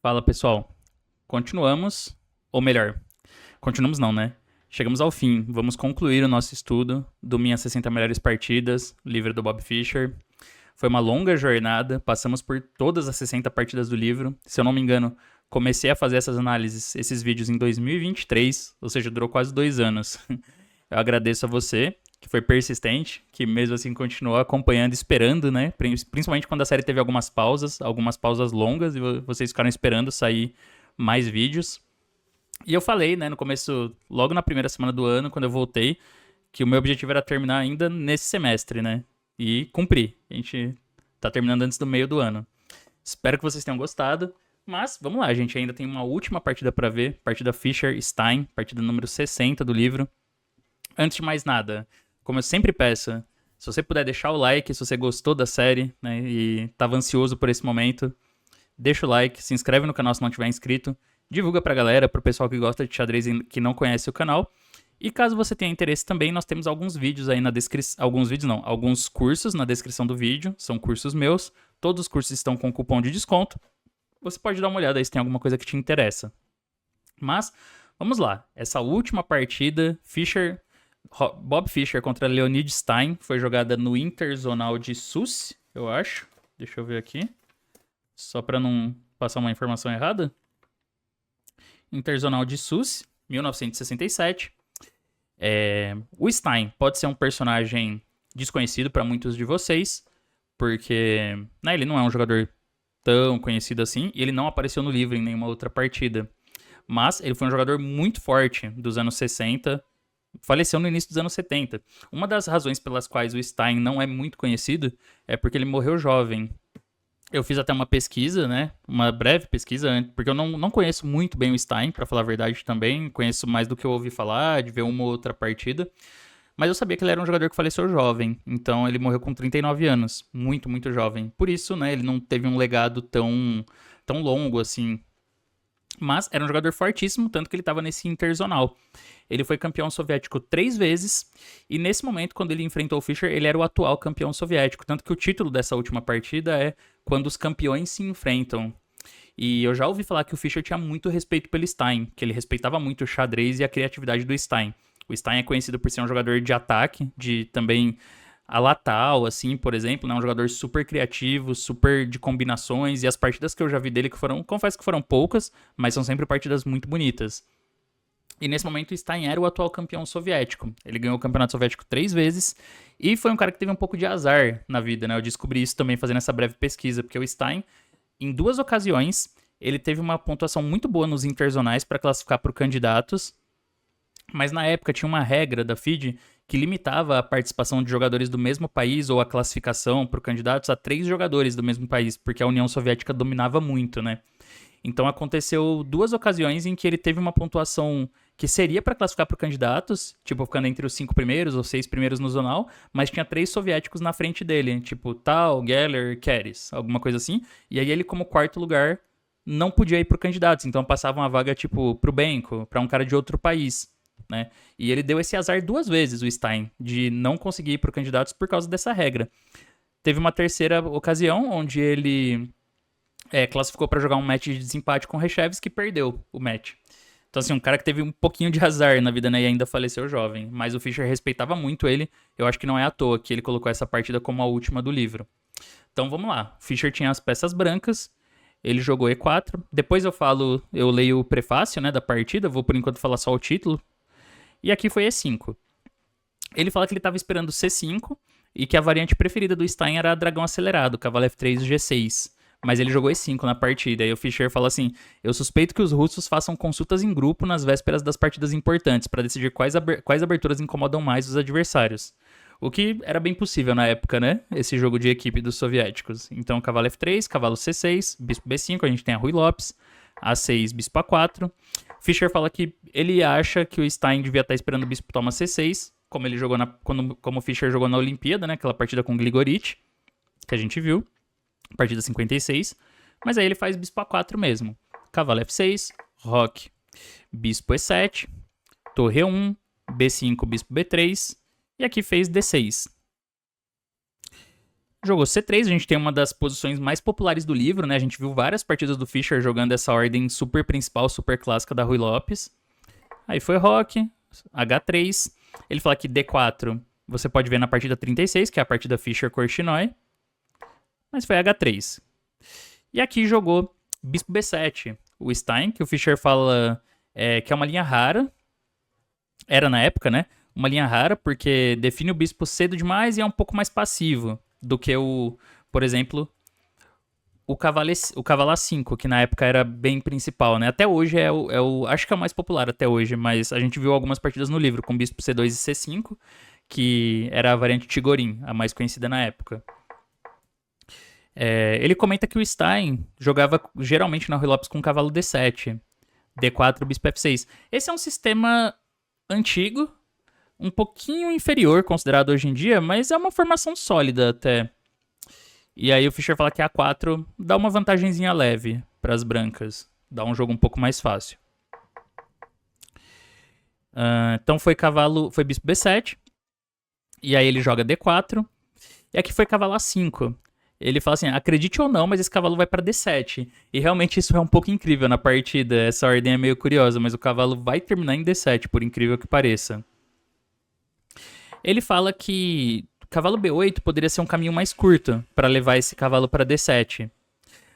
Fala pessoal, continuamos, ou melhor, continuamos não, né? Chegamos ao fim, vamos concluir o nosso estudo do Minhas 60 Melhores Partidas, livro do Bob Fischer. Foi uma longa jornada, passamos por todas as 60 partidas do livro. Se eu não me engano, comecei a fazer essas análises, esses vídeos em 2023, ou seja, durou quase 2 anos. Eu agradeço a você, que foi persistente, que mesmo assim continuou acompanhando, esperando, né? Principalmente quando a série teve algumas pausas longas, e vocês ficaram esperando sair mais vídeos. E eu falei, né, no começo, logo na primeira semana do ano, quando eu voltei, que o meu objetivo era terminar ainda nesse semestre, né? E cumpri. A gente tá terminando antes do meio do ano. Espero que vocês tenham gostado. Mas vamos lá, a gente ainda tem uma última partida para ver, partida Fischer-Stein, partida número 60 do livro. Antes de mais nada, como eu sempre peço, se você puder deixar o like, se você gostou da série, né, e estava ansioso por esse momento, deixa o like, se inscreve no canal se não tiver inscrito, divulga pra galera, pro pessoal que gosta de xadrez e que não conhece o canal. E caso você tenha interesse também, nós temos alguns vídeos aí na descrição, alguns cursos na descrição do vídeo, são cursos meus, todos os cursos estão com cupom de desconto. Você pode dar uma olhada aí se tem alguma coisa que te interessa. Mas, vamos lá, essa última partida, Bob Fischer contra Leonid Stein, foi jogada no Interzonal de Susse, eu acho. Deixa eu ver aqui. Só para não passar uma informação errada. Interzonal de Susse, 1967. O Stein pode ser um personagem desconhecido para muitos de vocês, porque né, ele não é um jogador tão conhecido assim, e ele não apareceu no livro em nenhuma outra partida. Mas ele foi um jogador muito forte dos anos 60, faleceu no início dos anos 70. Uma das razões pelas quais o Stein não é muito conhecido é porque ele morreu jovem. Eu fiz até uma pesquisa, né? Uma breve pesquisa, porque eu não conheço muito bem o Stein, pra falar a verdade também. Conheço mais do que eu ouvi falar, de ver uma ou outra partida. Mas eu sabia que ele era um jogador que faleceu jovem. Então ele morreu com 39 anos. Muito, muito jovem. Por isso, né? Ele não teve um legado tão longo assim. Mas era um jogador fortíssimo, tanto que ele estava nesse interzonal. Ele foi campeão soviético 3 vezes, e nesse momento, quando ele enfrentou o Fischer, ele era o atual campeão soviético. Tanto que o título dessa última partida é Quando os Campeões se Enfrentam. E eu já ouvi falar que o Fischer tinha muito respeito pelo Stein, que ele respeitava muito o xadrez e a criatividade do Stein. O Stein é conhecido por ser um jogador de ataque, de também a Latal, assim, por exemplo, né? Um jogador super criativo, super de combinações, e as partidas que eu já vi dele, confesso que foram poucas, mas são sempre partidas muito bonitas. E nesse momento o Stein era o atual campeão soviético. Ele ganhou o campeonato soviético 3 vezes e foi um cara que teve um pouco de azar na vida, né? Eu descobri isso também fazendo essa breve pesquisa, porque o Stein, em 2 ocasiões, ele teve uma pontuação muito boa nos interzonais para classificar para candidatos, mas na época tinha uma regra da FIDE que limitava a participação de jogadores do mesmo país ou a classificação para candidatos a 3 jogadores do mesmo país, porque a União Soviética dominava muito, né? Então aconteceu 2 ocasiões em que ele teve uma pontuação que seria para classificar para candidatos, tipo ficando entre os 5 primeiros ou 6 primeiros no zonal, mas tinha 3 soviéticos na frente dele, tipo Tal, Geller, Keres, alguma coisa assim. E aí ele, como quarto lugar, não podia ir para candidatos, então passava uma vaga tipo pro Benko, para um cara de outro país, né? E ele deu esse azar 2 vezes, o Stein, de não conseguir ir para candidatos por causa dessa regra. Teve uma terceira ocasião onde ele classificou para jogar um match de desempate com o Reshevsky e perdeu o match. Então, assim, um cara que teve um pouquinho de azar na vida, né, e ainda faleceu jovem. Mas o Fischer respeitava muito ele. Eu acho que não é à toa que ele colocou essa partida como a última do livro. Então, vamos lá. O Fischer tinha as peças brancas. Ele jogou E4. Depois eu leio o prefácio, né, da partida. Vou, por enquanto, falar só o título. E aqui foi E5. Ele fala que ele estava esperando C5 e que a variante preferida do Stein era dragão acelerado, cavalo F3 G6. Mas ele jogou E5 na partida. E o Fischer fala assim: eu suspeito que os russos façam consultas em grupo nas vésperas das partidas importantes para decidir quais aberturas incomodam mais os adversários. O que era bem possível na época, né? Esse jogo de equipe dos soviéticos. Então, cavalo F3, cavalo C6, bispo B5, a gente tem a Rui Lopes, A6, bispo A4. Fischer fala que ele acha que o Stein devia estar esperando o bispo toma C6, como ele jogou como o Fischer jogou na Olimpíada, né? Aquela partida com o Gligorich, que a gente viu. Partida 56. Mas aí ele faz bispo A4 mesmo. Cavalo F6, roque, bispo E7, torre E1, B5, bispo B3. E aqui fez D6. Jogou C3, a gente tem uma das posições mais populares do livro, né? A gente viu várias partidas do Fischer jogando essa ordem super principal, super clássica da Ruy Lopes. Aí foi Roque, H3. Ele fala que D4 você pode ver na partida 36, que é a partida Fischer-Korchnoi. Mas foi H3. E aqui jogou Bispo B7. O Stein, que o Fischer fala que é uma linha rara. Era na época, né? Uma linha rara, porque define o bispo cedo demais e é um pouco mais passivo do que por exemplo, o cavalo A5, que na época era bem principal, né? Até hoje acho que é o mais popular até hoje, mas a gente viu algumas partidas no livro com bispo C2 e C5, que era a variante Tigorin, a mais conhecida na época. Ele comenta que o Stein jogava geralmente na Ruy Lopes com cavalo D7, D4, bispo F6. Esse é um sistema antigo, um pouquinho inferior considerado hoje em dia, mas é uma formação sólida até. E aí o Fischer fala que a A4 dá uma vantagenzinha leve para as brancas, dá um jogo um pouco mais fácil. Então foi bispo B7, e aí ele joga D4, e aqui foi cavalo A5. Ele fala assim, acredite ou não, mas esse cavalo vai para D7. E realmente isso é um pouco incrível na partida, essa ordem é meio curiosa, mas o cavalo vai terminar em D7, por incrível que pareça. Ele fala que cavalo B8 poderia ser um caminho mais curto para levar esse cavalo para D7.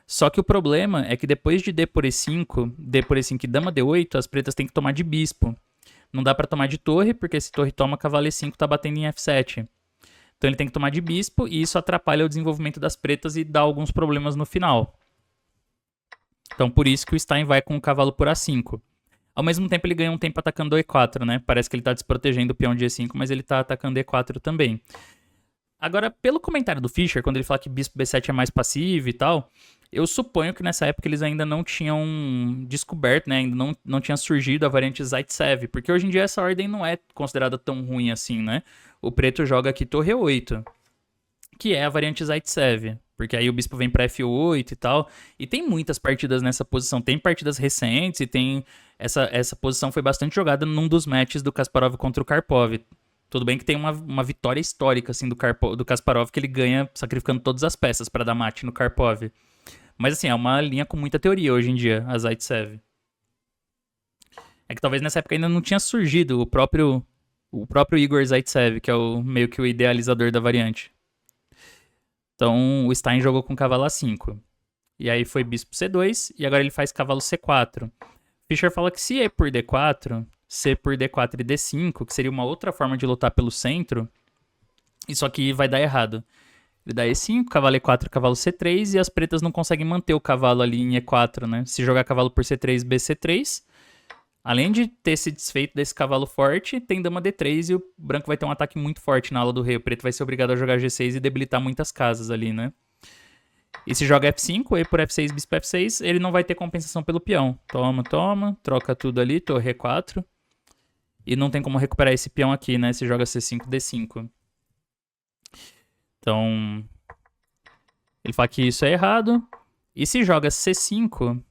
Só que o problema é que depois de D por E5, D por E5 e dama D8, as pretas têm que tomar de bispo. Não dá para tomar de torre, porque se torre toma, cavalo E5 tá batendo em F7. Então ele tem que tomar de bispo e isso atrapalha o desenvolvimento das pretas e dá alguns problemas no final. Então por isso que o Stein vai com o cavalo por A5. Ao mesmo tempo ele ganha um tempo atacando o E4, né? Parece que ele tá desprotegendo o peão de E5, mas ele tá atacando E4 também. Agora, pelo comentário do Fischer, quando ele fala que bispo B7 é mais passivo e tal, eu suponho que nessa época eles ainda não tinham descoberto, né? Ainda não tinha surgido a variante Zaitsev, porque hoje em dia essa ordem não é considerada tão ruim assim, né? O preto joga aqui torre 8, que é a variante Zaitsev, porque aí o bispo vem pra F8 e tal, e tem muitas partidas nessa posição, tem partidas recentes e tem... Essa posição foi bastante jogada num dos matches do Kasparov contra o Karpov. Tudo bem que tem uma vitória histórica assim, do Kasparov, que ele ganha sacrificando todas as peças para dar mate no Karpov. Mas assim, é uma linha com muita teoria hoje em dia, a Zaitsev. É que talvez nessa época ainda não tinha surgido o próprio Igor Zaitsev, que é meio que o idealizador da variante. Então o Stein jogou com cavalo A5. E aí foi bispo C2, e agora ele faz cavalo C4. Fischer fala que se E por D4, C por D4 e D5, que seria uma outra forma de lutar pelo centro, isso aqui vai dar errado. Ele dá E5, cavalo E4, cavalo C3, e as pretas não conseguem manter o cavalo ali em E4, né? Se jogar cavalo por C3, BC3, além de ter se desfeito desse cavalo forte, tem dama D3 e o branco vai ter um ataque muito forte na ala do rei. O preto vai ser obrigado a jogar G6 e debilitar muitas casas ali, né? E se joga F5, E por F6, bispo F6, ele não vai ter compensação pelo peão. Toma, troca tudo ali, torre E4. E não tem como recuperar esse peão aqui, né? Se joga C5, D5. Então, ele fala que isso é errado. E se joga C5,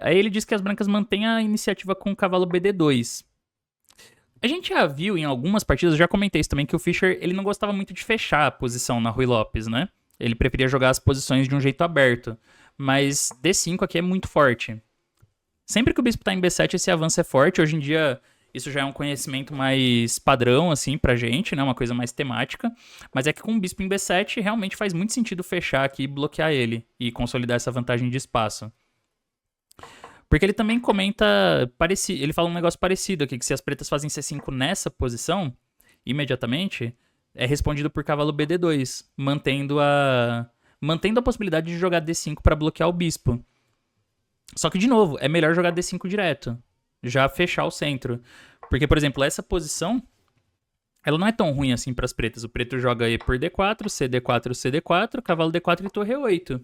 aí ele diz que as brancas mantêm a iniciativa com o cavalo BD2. A gente já viu em algumas partidas, eu já comentei isso também, que o Fischer ele não gostava muito de fechar a posição na Ruy Lopes, né? Ele preferia jogar as posições de um jeito aberto. Mas D5 aqui é muito forte. Sempre que o bispo tá em B7, esse avanço é forte. Hoje em dia, isso já é um conhecimento mais padrão, assim, pra gente, né? Uma coisa mais temática. Mas é que com o bispo em B7, realmente faz muito sentido fechar aqui e bloquear ele. E consolidar essa vantagem de espaço. Porque ele também comenta... Ele fala um negócio parecido aqui, que se as pretas fazem C5 nessa posição, imediatamente... é respondido por cavalo BD2, mantendo a possibilidade de jogar D5 para bloquear o bispo. Só que, de novo, é melhor jogar D5 direto, já fechar o centro. Porque, por exemplo, essa posição, ela não é tão ruim assim para as pretas. O preto joga E por D4, CD4, CD4, cavalo D4 e torre E8.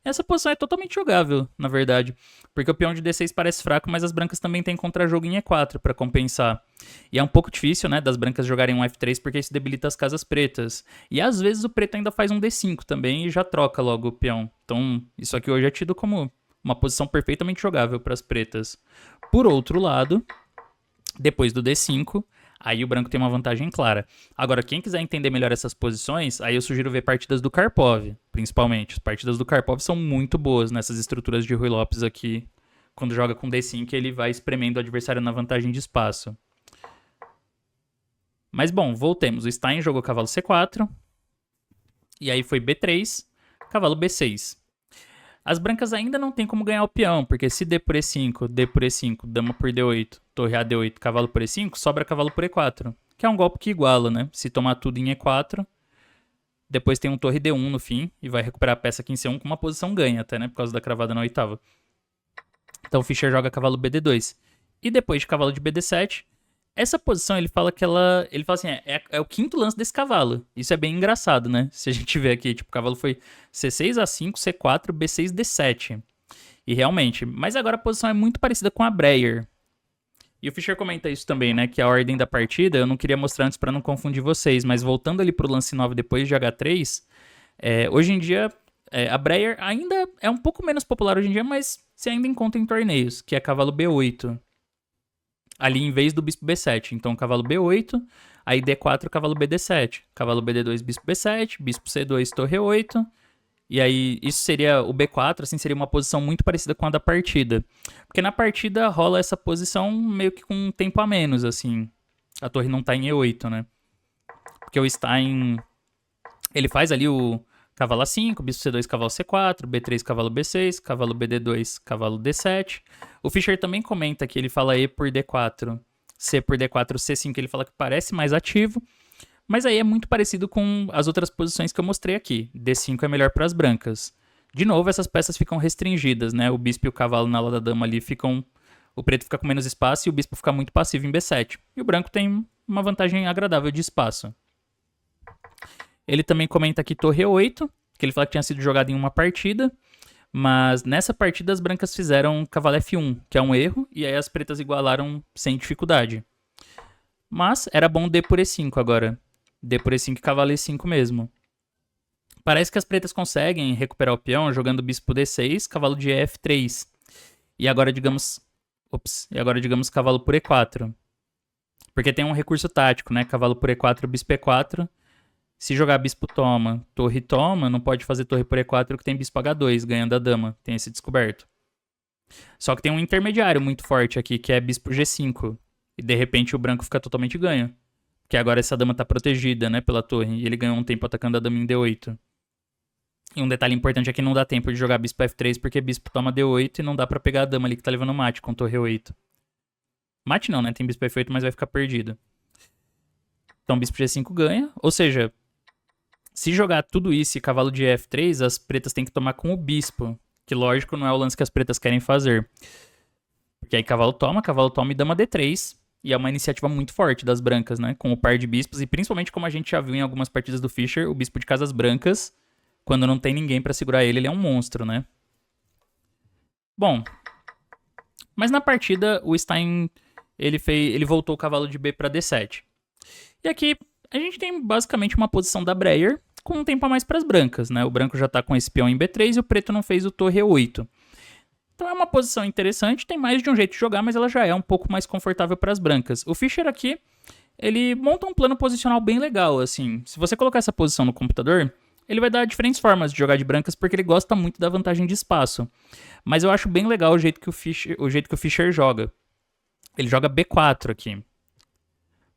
Essa posição é totalmente jogável, na verdade, porque o peão de D6 parece fraco, mas as brancas também têm contra-jogo em E4 para compensar. E é um pouco difícil, né, das brancas jogarem um F3 porque isso debilita as casas pretas. E às vezes o preto ainda faz um D5 também e já troca logo o peão. Então isso aqui hoje é tido como uma posição perfeitamente jogável para as pretas. Por outro lado, depois do D5, Aí o branco tem uma vantagem clara. Agora, quem quiser entender melhor essas posições, aí eu sugiro ver partidas do Karpov, principalmente. As partidas do Karpov são muito boas nessas estruturas de Ruy Lopes aqui. Quando joga com D5, ele vai espremendo o adversário na vantagem de espaço. Mas bom, voltemos. O Stein jogou cavalo C4. E aí foi B3, cavalo B6. As brancas ainda não tem como ganhar o peão, porque se D por E5, D por E5, dama por D8, torre A D8, cavalo por E5, sobra cavalo por E4. Que é um golpe que iguala, né? Se tomar tudo em E4, depois tem um torre D1 no fim, e vai recuperar a peça aqui em C1 com uma posição ganha até, né? Por causa da cravada na oitava. Então o Fischer joga cavalo BD2. E depois de cavalo de BD7, essa posição ele fala que ela... Ele fala assim, é o quinto lance desse cavalo. Isso é bem engraçado, né? Se a gente ver aqui, tipo, o cavalo foi C6, A5, C4, B6, D7. E realmente, mas agora a posição é muito parecida com a Breyer. E o Fischer comenta isso também, né? Que a ordem da partida, eu não queria mostrar antes pra não confundir vocês, mas voltando ali pro lance 9 depois de H3, hoje em dia, a Breyer ainda é um pouco menos popular hoje em dia, mas se ainda encontra em torneios, que é cavalo B8. Ali em vez do bispo B7. Então, cavalo B8, aí D4, cavalo BD7. Cavalo BD2, bispo B7, bispo C2, torre 8. E aí, isso seria o B4, assim, seria uma posição muito parecida com a da partida. Porque na partida rola essa posição meio que com um tempo a menos, assim. A torre não tá em E8, né? Porque o Stein, ele faz ali o cavalo A5, bispo C2, cavalo C4, B3, cavalo B6, cavalo BD2, cavalo D7. O Fischer também comenta que ele fala E por D4, C por D4, C5, ele fala que parece mais ativo. Mas aí é muito parecido com as outras posições que eu mostrei aqui. D5 é melhor para as brancas. De novo, essas peças ficam restringidas, né? O bispo e o cavalo na ala da dama ali ficam... O preto fica com menos espaço e o bispo fica muito passivo em B7. E o branco tem uma vantagem agradável de espaço. Ele também comenta aqui torre 8, que ele fala que tinha sido jogado em uma partida, mas nessa partida as brancas fizeram cavalo F1, que é um erro, e aí as pretas igualaram sem dificuldade. Mas era bom D por E5 agora. D por E5 e cavalo E5 mesmo. Parece que as pretas conseguem recuperar o peão jogando bispo D6, cavalo de F3. E agora digamos cavalo por E4. Porque tem um recurso tático, né? Cavalo por E4, bispo E4. Se jogar bispo toma, torre toma, não pode fazer torre por E4 que tem bispo H2, ganhando a dama. Tem esse descoberto. Só que tem um intermediário muito forte aqui, que é bispo G5. E de repente o branco fica totalmente ganho. Porque agora essa dama tá protegida, né, pela torre. E ele ganhou um tempo atacando a dama em D8. E um detalhe importante é que não dá tempo de jogar bispo F3, porque bispo toma D8 e não dá pra pegar a dama ali que tá levando mate com torre 8. Mate não, né? Tem bispo F8, mas vai ficar perdido. Então bispo G5 ganha. Ou seja, se jogar tudo isso e cavalo de F3, as pretas têm que tomar com o bispo. Que lógico não é o lance que as pretas querem fazer. Porque aí cavalo toma e dama D3. E é uma iniciativa muito forte das brancas, né? Com o par de bispos. E principalmente como a gente já viu em algumas partidas do Fischer, o bispo de casas brancas, quando não tem ninguém pra segurar ele, ele é um monstro, né? Bom. Mas na partida, o Stein, ele voltou o cavalo de B pra D7. E aqui, a gente tem basicamente uma posição da Breyer, com um tempo a mais pras brancas, né? O branco já tá com esse peão em B3 e o preto não fez o torre E8. Então é uma posição interessante, tem mais de um jeito de jogar, mas ela já é um pouco mais confortável para as brancas. O Fischer aqui, ele monta um plano posicional bem legal, assim. Se você colocar essa posição no computador, ele vai dar diferentes formas de jogar de brancas, porque ele gosta muito da vantagem de espaço. Mas eu acho bem legal o jeito que o Fischer joga. Ele joga B4 aqui.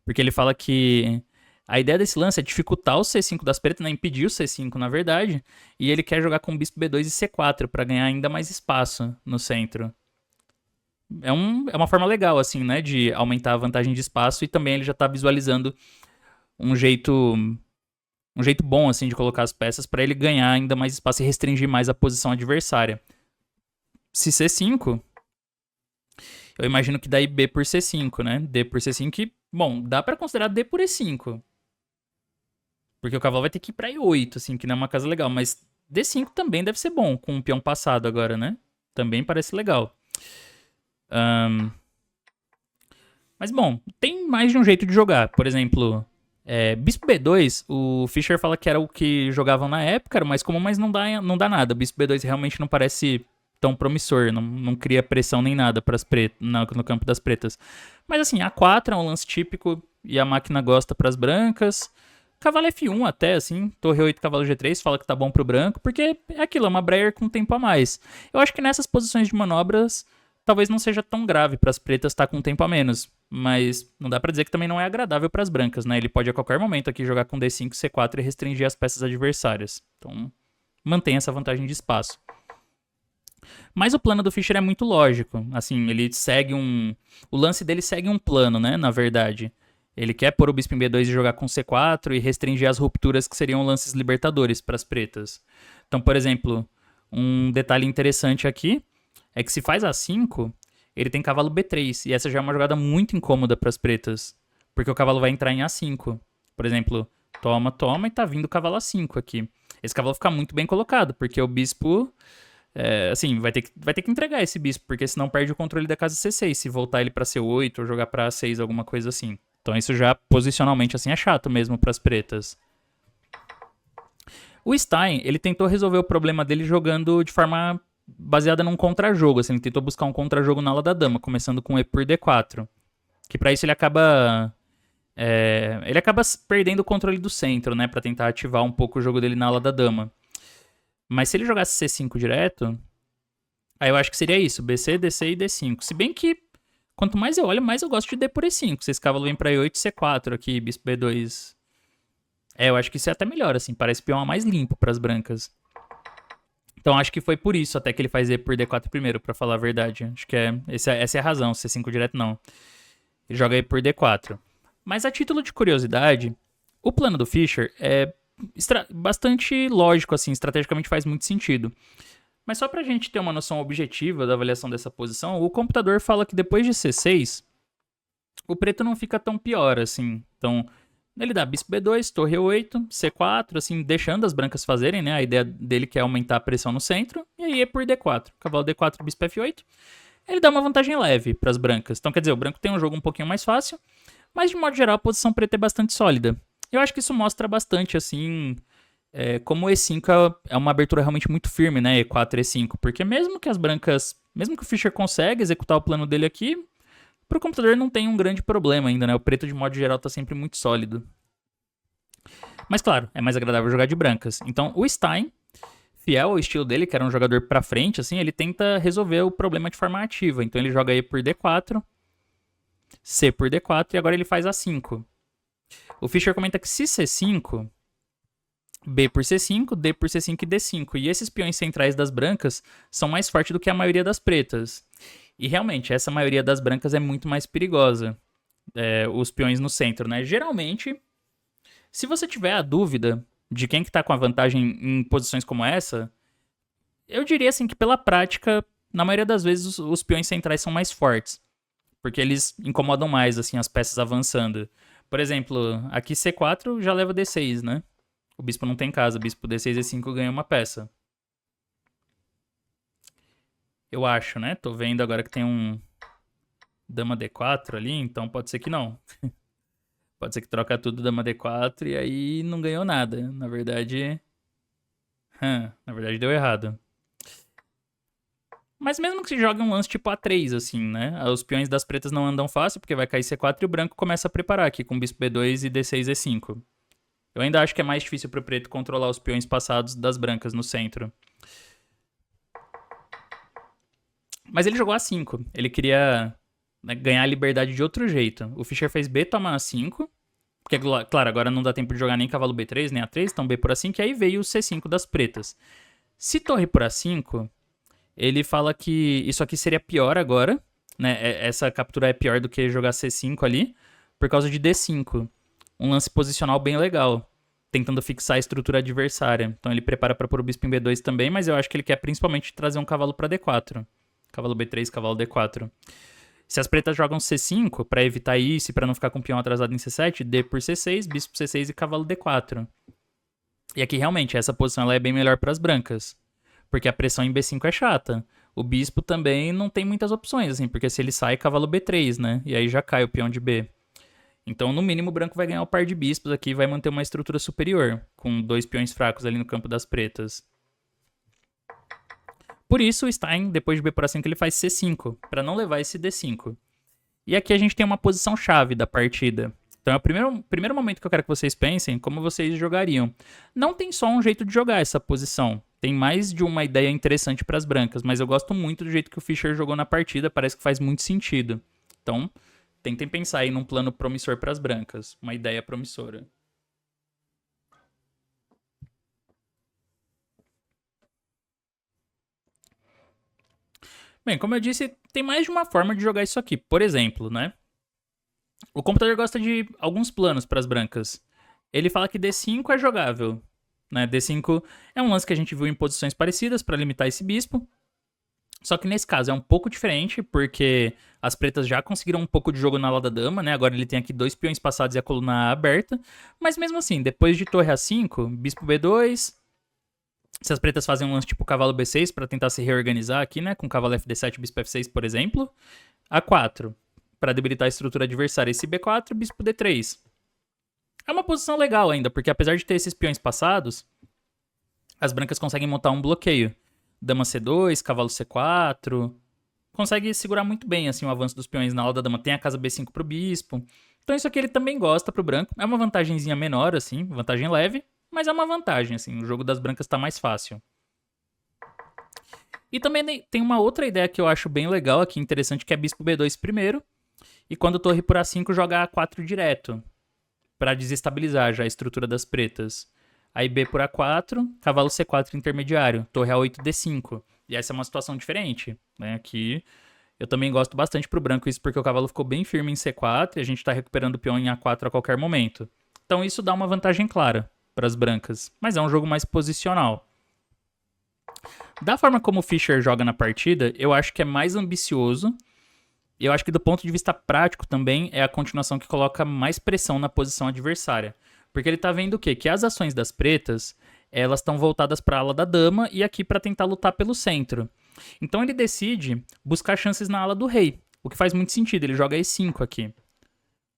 Porque ele fala que a ideia desse lance é dificultar o C5 das pretas, né? Impedir o C5, na verdade. E ele quer jogar com bispo B2 e C4 para ganhar ainda mais espaço no centro. É uma forma legal, assim, né? De aumentar a vantagem de espaço. E também ele já tá visualizando um jeito bom, assim, de colocar as peças para ele ganhar ainda mais espaço e restringir mais a posição adversária. Se C5, eu imagino que daí B por C5, né? D por C5, que, bom, dá para considerar D por E5. Porque o cavalo vai ter que ir pra E8, assim, que não é uma casa legal. Mas D5 também deve ser bom, com o peão passado agora, né? Também parece legal. Mas, bom, tem mais de um jeito de jogar. Por exemplo, bispo B2, o Fischer fala que era o que jogavam na época, era o mais comum, mas não dá nada. Bispo B2 realmente não parece tão promissor, não cria pressão nem nada pras no campo das pretas. Mas, assim, A4 é um lance típico. e a máquina gosta pras brancas. Cavalo F1 até, assim, torre 8, cavalo G3, fala que tá bom pro branco, porque é aquilo, é uma Breyer com tempo a mais. Eu acho que nessas posições de manobras, talvez não seja tão grave pras pretas estar com tempo a menos, mas não dá pra dizer que também não é agradável pras brancas, né? Ele pode a qualquer momento aqui jogar com D5, C4 e restringir as peças adversárias. Então, mantém essa vantagem de espaço. Mas o plano do Fischer é muito lógico. Assim, ele segue um. O lance dele segue um plano, né? Na verdade. Ele quer pôr o bispo em B2 e jogar com C4 e restringir as rupturas que seriam lances libertadores para as pretas. Então, por exemplo, um detalhe interessante aqui é que se faz A5, ele tem cavalo B3. E essa já é uma jogada muito incômoda para as pretas. Porque o cavalo vai entrar em A5. Por exemplo, toma, toma e tá vindo o cavalo A5 aqui. Esse cavalo fica muito bem colocado, porque o bispo. Assim, vai ter que entregar esse bispo, porque senão perde o controle da casa C6, se voltar ele pra C8 ou jogar pra A6, alguma coisa assim. Então isso já, posicionalmente, assim, é chato mesmo pras pretas. O Stein, ele tentou resolver o problema dele jogando de forma baseada num contrajogo, assim, ele tentou buscar um contrajogo na ala da dama, começando com E por D4. Que pra isso ele acaba perdendo o controle do centro, né, pra tentar ativar um pouco o jogo dele na ala da dama. Mas se ele jogasse C5 direto, aí eu acho que seria isso, BC, DC e D5. Se bem que, quanto mais eu olho, mais eu gosto de D por E5. Se esse cavalo vem pra E8, C4 aqui, bispo B2. Eu acho que isso é até melhor, assim, parece peão mais limpo pras brancas. Então acho que foi por isso até que ele faz E por D4 primeiro, pra falar a verdade. Acho que essa é a razão, C5 direto não. Ele joga E por D4. Mas a título de curiosidade, o plano do Fischer é bastante lógico, assim, estrategicamente faz muito sentido. Mas só pra gente ter uma noção objetiva da avaliação dessa posição, o computador fala que depois de C6, o preto não fica tão pior, assim. Então, ele dá bispo B2, torre 8, C4, assim, deixando as brancas fazerem, né? A ideia dele que é aumentar a pressão no centro, e aí é por D4. Cavalo D4, bispo F8. Ele dá uma vantagem leve pras brancas. Então, quer dizer, o branco tem um jogo um pouquinho mais fácil, mas de modo geral a posição preta é bastante sólida. Eu acho que isso mostra bastante, assim, como o E5 é uma abertura realmente muito firme, né? E4, E5. Porque mesmo que as brancas. Mesmo que o Fischer consiga executar o plano dele aqui, pro computador não tem um grande problema ainda, né? O preto, de modo geral, tá sempre muito sólido. Mas claro, é mais agradável jogar de brancas. Então, o Stein, fiel ao estilo dele, que era um jogador pra frente, assim, ele tenta resolver o problema de forma ativa. Então ele joga E por D4, C por D4 e agora ele faz A5. O Fischer comenta que se C5, B por C5, D por C5 e D5. E esses peões centrais das brancas são mais fortes do que a maioria das pretas. E realmente, essa maioria das brancas é muito mais perigosa. Os peões no centro, né? Geralmente, se você tiver a dúvida de quem que tá com a vantagem em posições como essa, eu diria assim que pela prática, na maioria das vezes os peões centrais são mais fortes. Porque eles incomodam mais, assim, as peças avançando. Por exemplo, aqui C4 já leva D6, né? O bispo não tem casa, bispo D6 e E5 ganha uma peça. Eu acho, né? Tô vendo agora que tem um dama D4 ali, então pode ser que não. Pode ser que troca tudo dama D4 e aí não ganhou nada. Na verdade deu errado. Mas mesmo que se jogue um lance tipo A3, assim, né? Os peões das pretas não andam fácil, porque vai cair C4 e o branco começa a preparar aqui com bispo B2 e D6 e E5. Eu ainda acho que é mais difícil pro preto controlar os peões passados das brancas no centro. Mas ele jogou A5. Ele queria, né, ganhar a liberdade de outro jeito. O Fischer fez B, toma A5. Porque, claro, agora não dá tempo de jogar nem cavalo B3, nem A3, então B por A5. E aí veio o C5 das pretas. Se torre por A5, ele fala que isso aqui seria pior agora, né? Essa captura é pior do que jogar C5 ali, por causa de D5. Um lance posicional bem legal, tentando fixar a estrutura adversária. Então ele prepara para pôr o bispo em B2 também, mas eu acho que ele quer principalmente trazer um cavalo para D4. Cavalo B3, cavalo D4. Se as pretas jogam C5, para evitar isso e para não ficar com o peão atrasado em C7, D por C6, bispo C6 e cavalo D4. E aqui realmente essa posição ela é bem melhor para as brancas, porque a pressão em B5 é chata. O bispo também não tem muitas opções, assim, porque se ele sai, cavalo B3, né? E aí já cai o peão de B. Então, no mínimo, o branco vai ganhar o par de bispos aqui e vai manter uma estrutura superior, com dois peões fracos ali no campo das pretas. Por isso, o Stein, depois de B por A5, ele faz C5, para não levar esse D5. E aqui a gente tem uma posição chave da partida. Então é o primeiro momento que eu quero que vocês pensem como vocês jogariam. Não tem só um jeito de jogar essa posição. Tem mais de uma ideia interessante para as brancas, mas eu gosto muito do jeito que o Fischer jogou na partida, parece que faz muito sentido. Então, tentem pensar aí num plano promissor para as brancas, uma ideia promissora. Bem, como eu disse, tem mais de uma forma de jogar isso aqui. Por exemplo, né? O computador gosta de alguns planos para as brancas. Ele fala que D5 é jogável. Né? D5 é um lance que a gente viu em posições parecidas para limitar esse bispo. Só que nesse caso é um pouco diferente, porque as pretas já conseguiram um pouco de jogo na ala da dama, né? Agora ele tem aqui 2 peões passados e a coluna aberta. Mas mesmo assim, depois de torre A5, bispo B2. Se as pretas fazem um lance tipo cavalo B6 para tentar se reorganizar aqui, né? Com cavalo F7, bispo F6, por exemplo. A4, para debilitar a estrutura adversária. Esse B4, bispo D3. É uma posição legal ainda, porque apesar de ter esses peões passados, as brancas conseguem montar um bloqueio. Dama C2, cavalo C4. Consegue segurar muito bem assim o avanço dos peões na ala da dama. Tem a casa B5 pro bispo. Então isso aqui ele também gosta pro branco. É uma vantagenzinha menor, assim, vantagem leve, mas é uma vantagem, assim. O jogo das brancas tá mais fácil. E também tem uma outra ideia que eu acho bem legal aqui, interessante, que é bispo B2 primeiro. E quando torre por A5, joga A4 direto, para desestabilizar já a estrutura das pretas. Aí B por A4, cavalo C4 intermediário, torre A8, D5. E essa é uma situação diferente, né? Aqui eu também gosto bastante pro branco isso, porque o cavalo ficou bem firme em C4 e a gente tá recuperando o peão em A4 a qualquer momento. Então isso dá uma vantagem clara para as brancas, mas é um jogo mais posicional. Da forma como o Fischer joga na partida, eu acho que é mais ambicioso. E eu acho que do ponto de vista prático também é a continuação que coloca mais pressão na posição adversária. Porque ele tá vendo o quê? Que as ações das pretas, elas estão voltadas para a ala da dama e aqui para tentar lutar pelo centro. Então ele decide buscar chances na ala do rei, o que faz muito sentido, ele joga E5 aqui.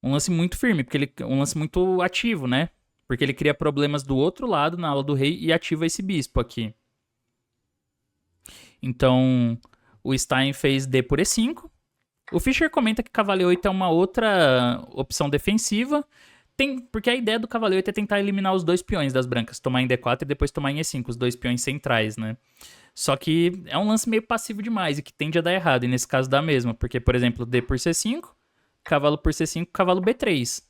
Um lance muito firme, porque um lance muito ativo, né? Porque ele cria problemas do outro lado na ala do rei e ativa esse bispo aqui. Então, o Stein fez D por E5. O Fischer comenta que cavalo E8 é uma outra opção defensiva, porque a ideia do cavalo E8 é tentar eliminar os 2 peões das brancas, tomar em D4 e depois tomar em E5, os 2 peões centrais, né? Só que é um lance meio passivo demais e que tende a dar errado, e nesse caso dá mesmo, porque, por exemplo, D por C5, cavalo por C5, cavalo B3.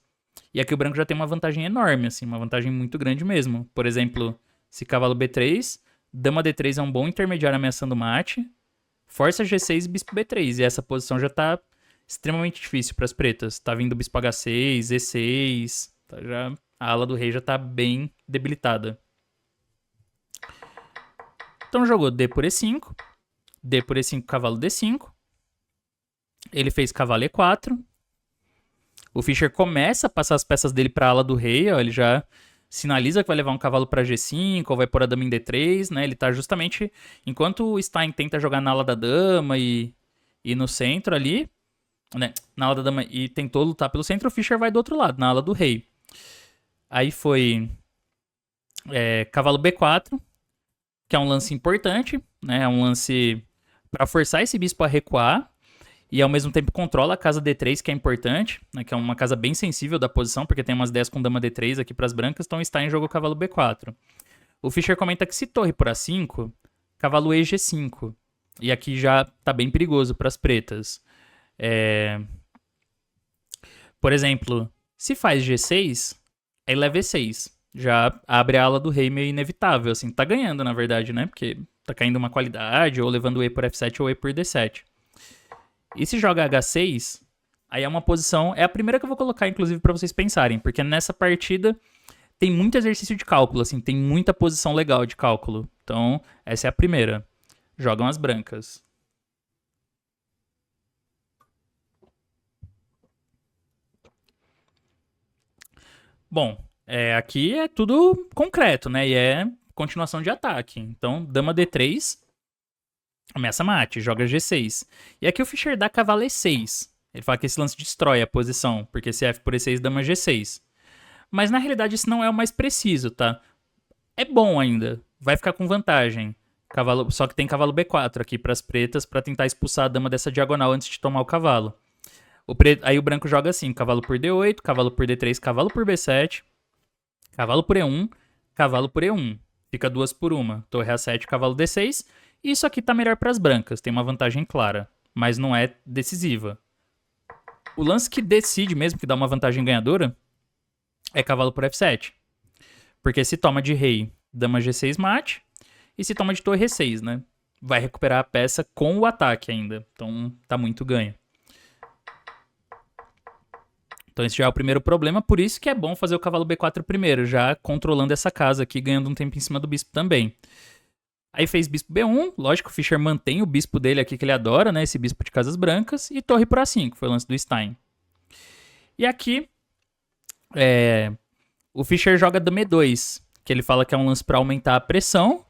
E aqui o branco já tem uma vantagem enorme, assim, uma vantagem muito grande mesmo. Por exemplo, se cavalo B3, dama D3 é um bom intermediário ameaçando mate, força G6 e bispo B3. E essa posição já tá extremamente difícil para as pretas. Tá vindo bispo H6, E6. Tá a ala do rei já tá bem debilitada. Então jogou D por E5. D por E5, cavalo D5. Ele fez cavalo E4. O Fischer começa a passar as peças dele para a ala do rei. Ó, ele já sinaliza que vai levar um cavalo para G5 ou vai pôr a dama em D3, né? Ele tá justamente... Enquanto o Stein tenta jogar na ala da dama e no centro ali, né? Na ala da dama e tentou lutar pelo centro, o Fischer vai do outro lado, na ala do rei. Aí foi cavalo B4, que é um lance importante, né? É um lance para forçar esse bispo a recuar e ao mesmo tempo controla a casa D3, que é importante, né? Que é uma casa bem sensível da posição, porque tem umas 10 com dama D3 aqui para as brancas, então Stein jogou cavalo B4. O Fischer comenta que se torre por A5, cavalo E G5. E aqui já tá bem perigoso para as pretas. Por exemplo, se faz G6, aí leva E6. Já abre a ala do rei meio inevitável, assim. Tá ganhando, na verdade, né? Porque tá caindo uma qualidade, ou levando E por F7 ou E por D7. E se joga H6, aí é uma posição... É a primeira que eu vou colocar, inclusive, para vocês pensarem. Porque nessa partida tem muito exercício de cálculo, assim. Tem muita posição legal de cálculo. Então, essa é a primeira. Jogam as brancas. Bom, aqui é tudo concreto, né? E é continuação de ataque. Então, dama D3, ameaça mate, joga G6. E aqui o Fischer dá cavalo E6. Ele fala que esse lance destrói a posição, porque se F por E6, dama G6. Mas na realidade isso não é o mais preciso, tá? É bom ainda, vai ficar com vantagem. Só que tem cavalo B4 aqui para as pretas para tentar expulsar a dama dessa diagonal antes de tomar o cavalo. Aí o branco joga assim, cavalo por D8, cavalo por D3, cavalo por B7, cavalo por E1, cavalo por E1. Fica 2 por 1. Torre A7, cavalo D6. E isso aqui tá melhor para as brancas, tem uma vantagem clara, mas não é decisiva. O lance que decide mesmo, que dá uma vantagem ganhadora, é cavalo por F7. Porque se toma de rei, dama G6 mate, e se toma de torre E6, né? Vai recuperar a peça com o ataque ainda. Então tá muito ganho. Então esse já é o primeiro problema, por isso que é bom fazer o cavalo B4 primeiro, já controlando essa casa aqui, ganhando um tempo em cima do bispo também. Aí fez bispo B1, lógico, o Fischer mantém o bispo dele aqui que ele adora, né, esse bispo de casas brancas, e torre por A5, foi o lance do Stein. E aqui, o Fischer joga dama E2, que ele fala que é um lance para aumentar a pressão,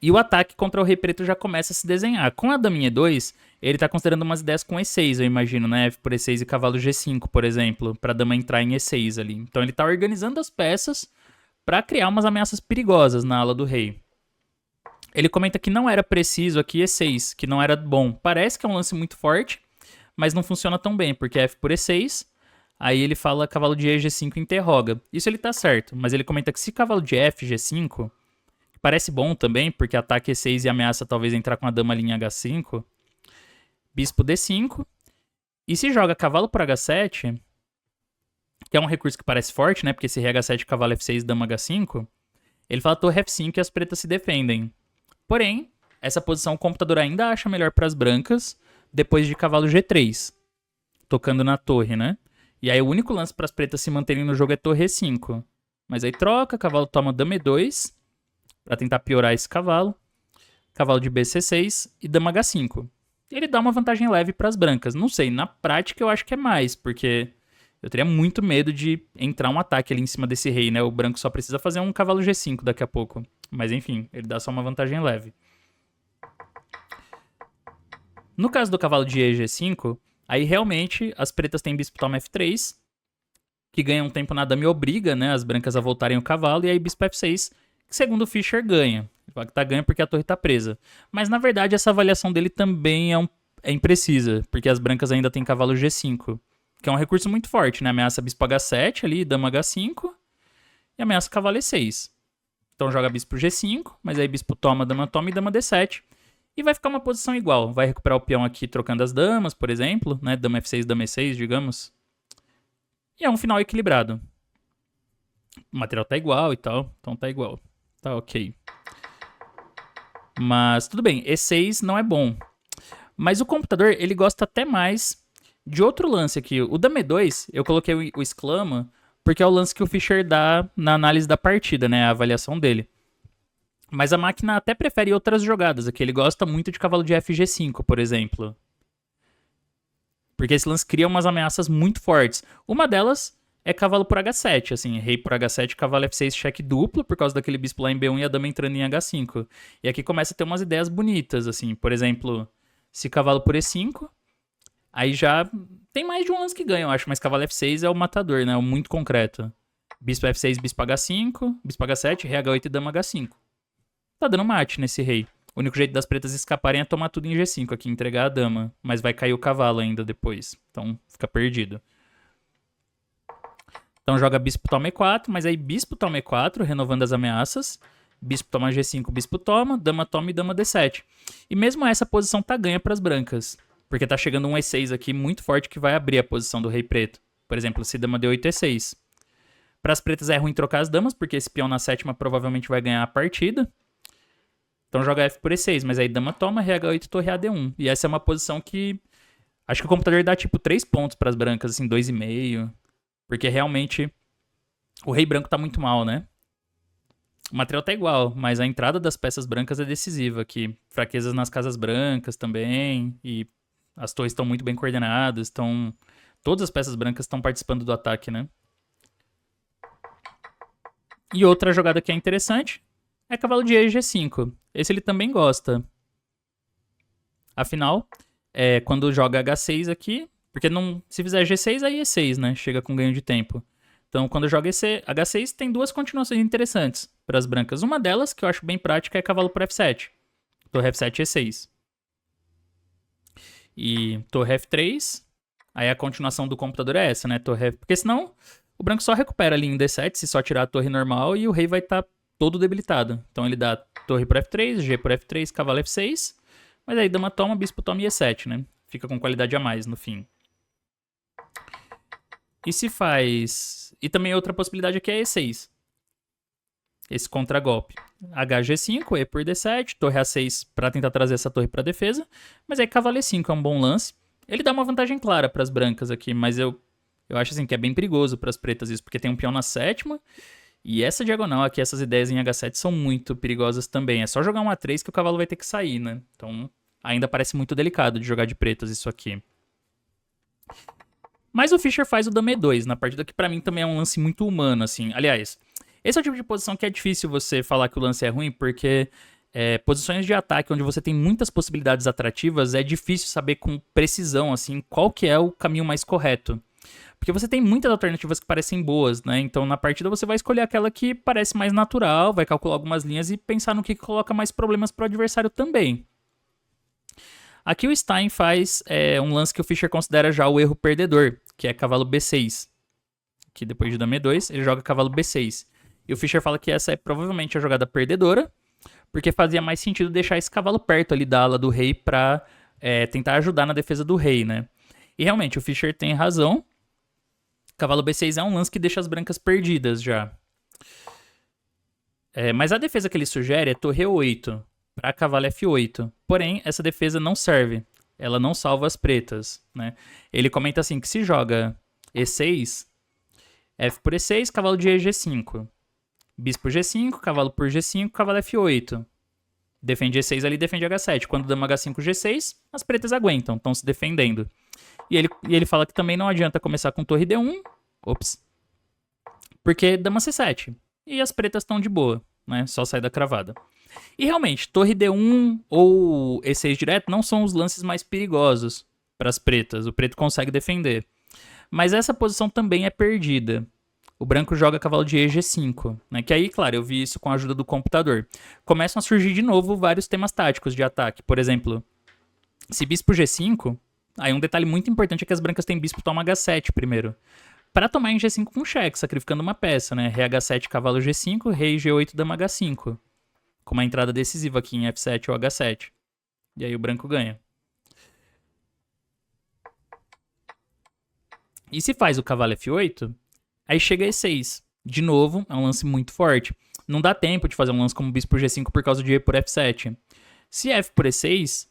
e o ataque contra o rei preto já começa a se desenhar. Com a daminha E2, ele tá considerando umas ideias com E6, eu imagino, né? F por E6 e cavalo G5, por exemplo, pra dama entrar em E6 ali. Então ele tá organizando as peças pra criar umas ameaças perigosas na ala do rei. Ele comenta que não era preciso aqui E6, que não era bom. Parece que é um lance muito forte, mas não funciona tão bem, porque F por E6, aí ele fala cavalo de E, G5 interroga. Isso ele tá certo, mas ele comenta que se cavalo de F, G5... Parece bom também, porque ataque E6 e ameaça talvez entrar com a dama linha H5. Bispo D5. E se joga cavalo por H7, que é um recurso que parece forte, né? Porque se rei H7, cavalo F6, dama H5, ele fala torre F5 e as pretas se defendem. Porém, essa posição o computador ainda acha melhor para as brancas, depois de cavalo G3, tocando na torre, né? E aí o único lance para as pretas se manterem no jogo é torre E5. Mas aí troca, cavalo toma dama E2, pra tentar piorar esse cavalo. Cavalo de BC6 e dama H5. Ele dá uma vantagem leve para as brancas. Não sei, na prática eu acho que é mais, porque eu teria muito medo de entrar um ataque ali em cima desse rei, né? O branco só precisa fazer um cavalo G5 daqui a pouco. Mas enfim, ele dá só uma vantagem leve. No caso do cavalo de E, G5, aí realmente as pretas têm bispo toma F3, que ganha um tempo na dama e obriga, né, as brancas a voltarem o cavalo, e aí bispo F6, que segundo o Fischer ganha. Ele fala que tá ganho porque a torre tá presa. Mas na verdade essa avaliação dele também é imprecisa, porque as brancas ainda têm cavalo G5, que é um recurso muito forte, né? Ameaça bispo H7 ali, dama H5, e ameaça cavalo E6. Então joga bispo G5, mas aí bispo toma e dama D7. E vai ficar uma posição igual. Vai recuperar o peão aqui trocando as damas, por exemplo, né? Dama F6, dama E6, digamos. E é um final equilibrado. O material tá igual e tal, então tá igual. Tá ok. Mas tudo bem, E6 não é bom. Mas o computador, ele gosta até mais de outro lance aqui. O dama E2, eu coloquei o exclama, porque é o lance que o Fischer dá na análise da partida, né? A avaliação dele. Mas a máquina até prefere outras jogadas aqui. Ele gosta muito de cavalo de FG5, por exemplo. Porque esse lance cria umas ameaças muito fortes. Uma delas é cavalo por H7, assim, rei por H7, cavalo F6, cheque duplo, por causa daquele bispo lá em B1 e a dama entrando em H5. E aqui começa a ter umas ideias bonitas, assim, por exemplo, se cavalo por E5, aí já tem mais de um lance que ganha, eu acho, mas cavalo F6 é o matador, né, o muito concreto. Bispo F6, bispo H5, bispo H7, rei H8 e dama H5. Tá dando mate nesse rei. O único jeito das pretas escaparem é tomar tudo em G5 aqui, entregar a dama. Mas vai cair o cavalo ainda depois. Então fica perdido. Então joga bispo toma E4, mas aí bispo toma E4, renovando as ameaças. Bispo toma G5, bispo toma e dama D7. E mesmo essa posição tá ganha para as brancas. Porque tá chegando um E6 aqui muito forte que vai abrir a posição do rei preto. Por exemplo, se dama D8, E6. Para as pretas é ruim trocar as damas, porque esse peão na sétima provavelmente vai ganhar a partida. Então joga F por E6, mas aí dama toma, rei H8, torre AD1. E essa é uma posição que acho que o computador dá tipo 3 pontos para as brancas, assim, 2,5. Porque realmente o rei branco tá muito mal, né? O material tá igual, mas a entrada das peças brancas é decisiva aqui. Fraquezas nas casas brancas também, e as torres estão muito bem coordenadas, todas as peças brancas estão participando do ataque, né? E outra jogada que é interessante é cavalo de E, G5. Esse ele também gosta. Afinal, quando joga H6 aqui, porque não, se fizer G6, aí E6, né? Chega com ganho de tempo. Então, quando joga H6, tem duas continuações interessantes para as brancas. Uma delas, que eu acho bem prática, é cavalo por F7. Torre F7, E6. E torre F3, Aí a continuação do computador é essa, né? Torre F. Porque senão o branco só recupera ali em D7 se só tirar a torre normal e o rei vai estar todo debilitado. Então ele dá torre por F3, G por F3, cavalo F6. Mas aí dama toma, bispo toma e E7, né? Fica com qualidade a mais no fim. E se faz... E também outra possibilidade aqui é E6. Esse contragolpe. HG5, E por D7, torre A6 para tentar trazer essa torre para defesa. Mas aí cavalo E5 é um bom lance. Ele dá uma vantagem clara para as brancas aqui, mas eu acho assim que é bem perigoso para as pretas isso, porque tem um peão na sétima. E essa diagonal aqui, essas ideias em H7 são muito perigosas também. É só jogar um A3 que o cavalo vai ter que sair, né? Então ainda parece muito delicado de jogar de pretas isso aqui. Mas o Fischer faz o dama E2 na partida, que pra mim também é um lance muito humano, assim. Aliás, esse é o tipo de posição que é difícil você falar que o lance é ruim, porque posições de ataque onde você tem muitas possibilidades atrativas, é difícil saber com precisão, assim, qual que é o caminho mais correto. Porque você tem muitas alternativas que parecem boas, né? Então na partida você vai escolher aquela que parece mais natural, vai calcular algumas linhas e pensar no que coloca mais problemas pro adversário também. Aqui o Stein faz um lance que o Fischer considera já o erro perdedor, que é cavalo B6. Que depois de dama E2, ele joga cavalo B6. E o Fischer fala que essa é provavelmente a jogada perdedora, porque fazia mais sentido deixar esse cavalo perto ali da ala do rei pra tentar ajudar na defesa do rei, né? E realmente, o Fischer tem razão. Cavalo B6 é um lance que deixa as brancas perdidas já. Mas a defesa que ele sugere é torre E8 para cavalo F8. Porém, essa defesa não serve. Ela não salva as pretas, né? Ele comenta assim que se joga E6, F por E6, cavalo de E G5. Bispo G5, cavalo por G5, cavalo F8. Defende E6 ali, defende H7. Quando dama H5, G6, as pretas aguentam, estão se defendendo. E ele fala que também não adianta começar com torre D1, porque dama C7. E as pretas estão de boa, né? Só sai da cravada. E realmente, torre D1 ou E6 direto não são os lances mais perigosos para as pretas. O preto consegue defender. Mas essa posição também é perdida. O branco joga cavalo de E G5, né? Que aí, claro, eu vi isso com a ajuda do computador. Começam a surgir de novo vários temas táticos de ataque. Por exemplo, se bispo G5, aí um detalhe muito importante é que as brancas têm bispo toma H7 primeiro. Para tomar em G5 com cheque, sacrificando uma peça, né? Rei H7, cavalo G5, rei G8, dama H5. Com uma entrada decisiva aqui em F7 ou H7. E aí o branco ganha. E se faz o cavalo F8, aí chega E6. De novo, é um lance muito forte. Não dá tempo de fazer um lance como bispo G5 por causa de E por F7. Se F por E6,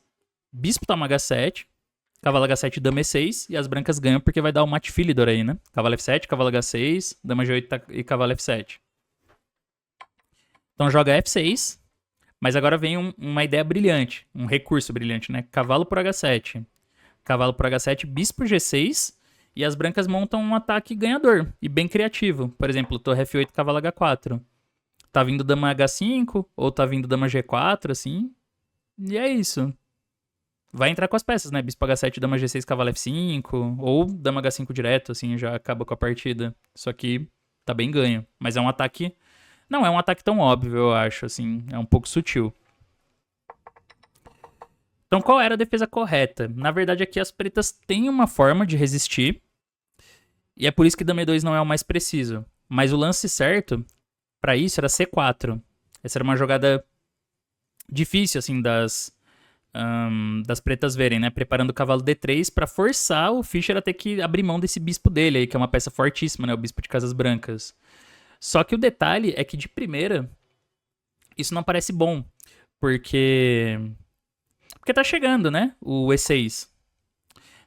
bispo toma H7, cavalo H7, dama E6, e as brancas ganham porque vai dar o mate Philidor aí, né? Cavalo F7, cavalo H6, dama G8 e cavalo F7. Então joga F6, mas agora vem uma ideia brilhante, um recurso brilhante, né? Cavalo por H7. Cavalo por H7, bispo G6, e as brancas montam um ataque ganhador e bem criativo. Por exemplo, torre F8, cavalo H4. Tá vindo dama H5, ou tá vindo dama G4, assim. E é isso. Vai entrar com as peças, né? Bispo H7, dama G6, cavalo F5, ou dama H5 direto, assim, já acaba com a partida. Isso aqui tá bem ganho. Mas é um ataque... Não é um ataque tão óbvio, eu acho, assim. É um pouco sutil. Então, qual era a defesa correta? Na verdade, aqui as pretas têm uma forma de resistir. E é por isso que dama E2 não é o mais preciso. Mas o lance certo para isso era C4. Essa era uma jogada difícil, assim, das pretas verem, né? Preparando o cavalo D3 para forçar o Fischer a ter que abrir mão desse bispo dele aí, que é uma peça fortíssima, né? O bispo de casas brancas. Só que o detalhe é que de primeira, isso não parece bom. Porque tá chegando, né? O E6.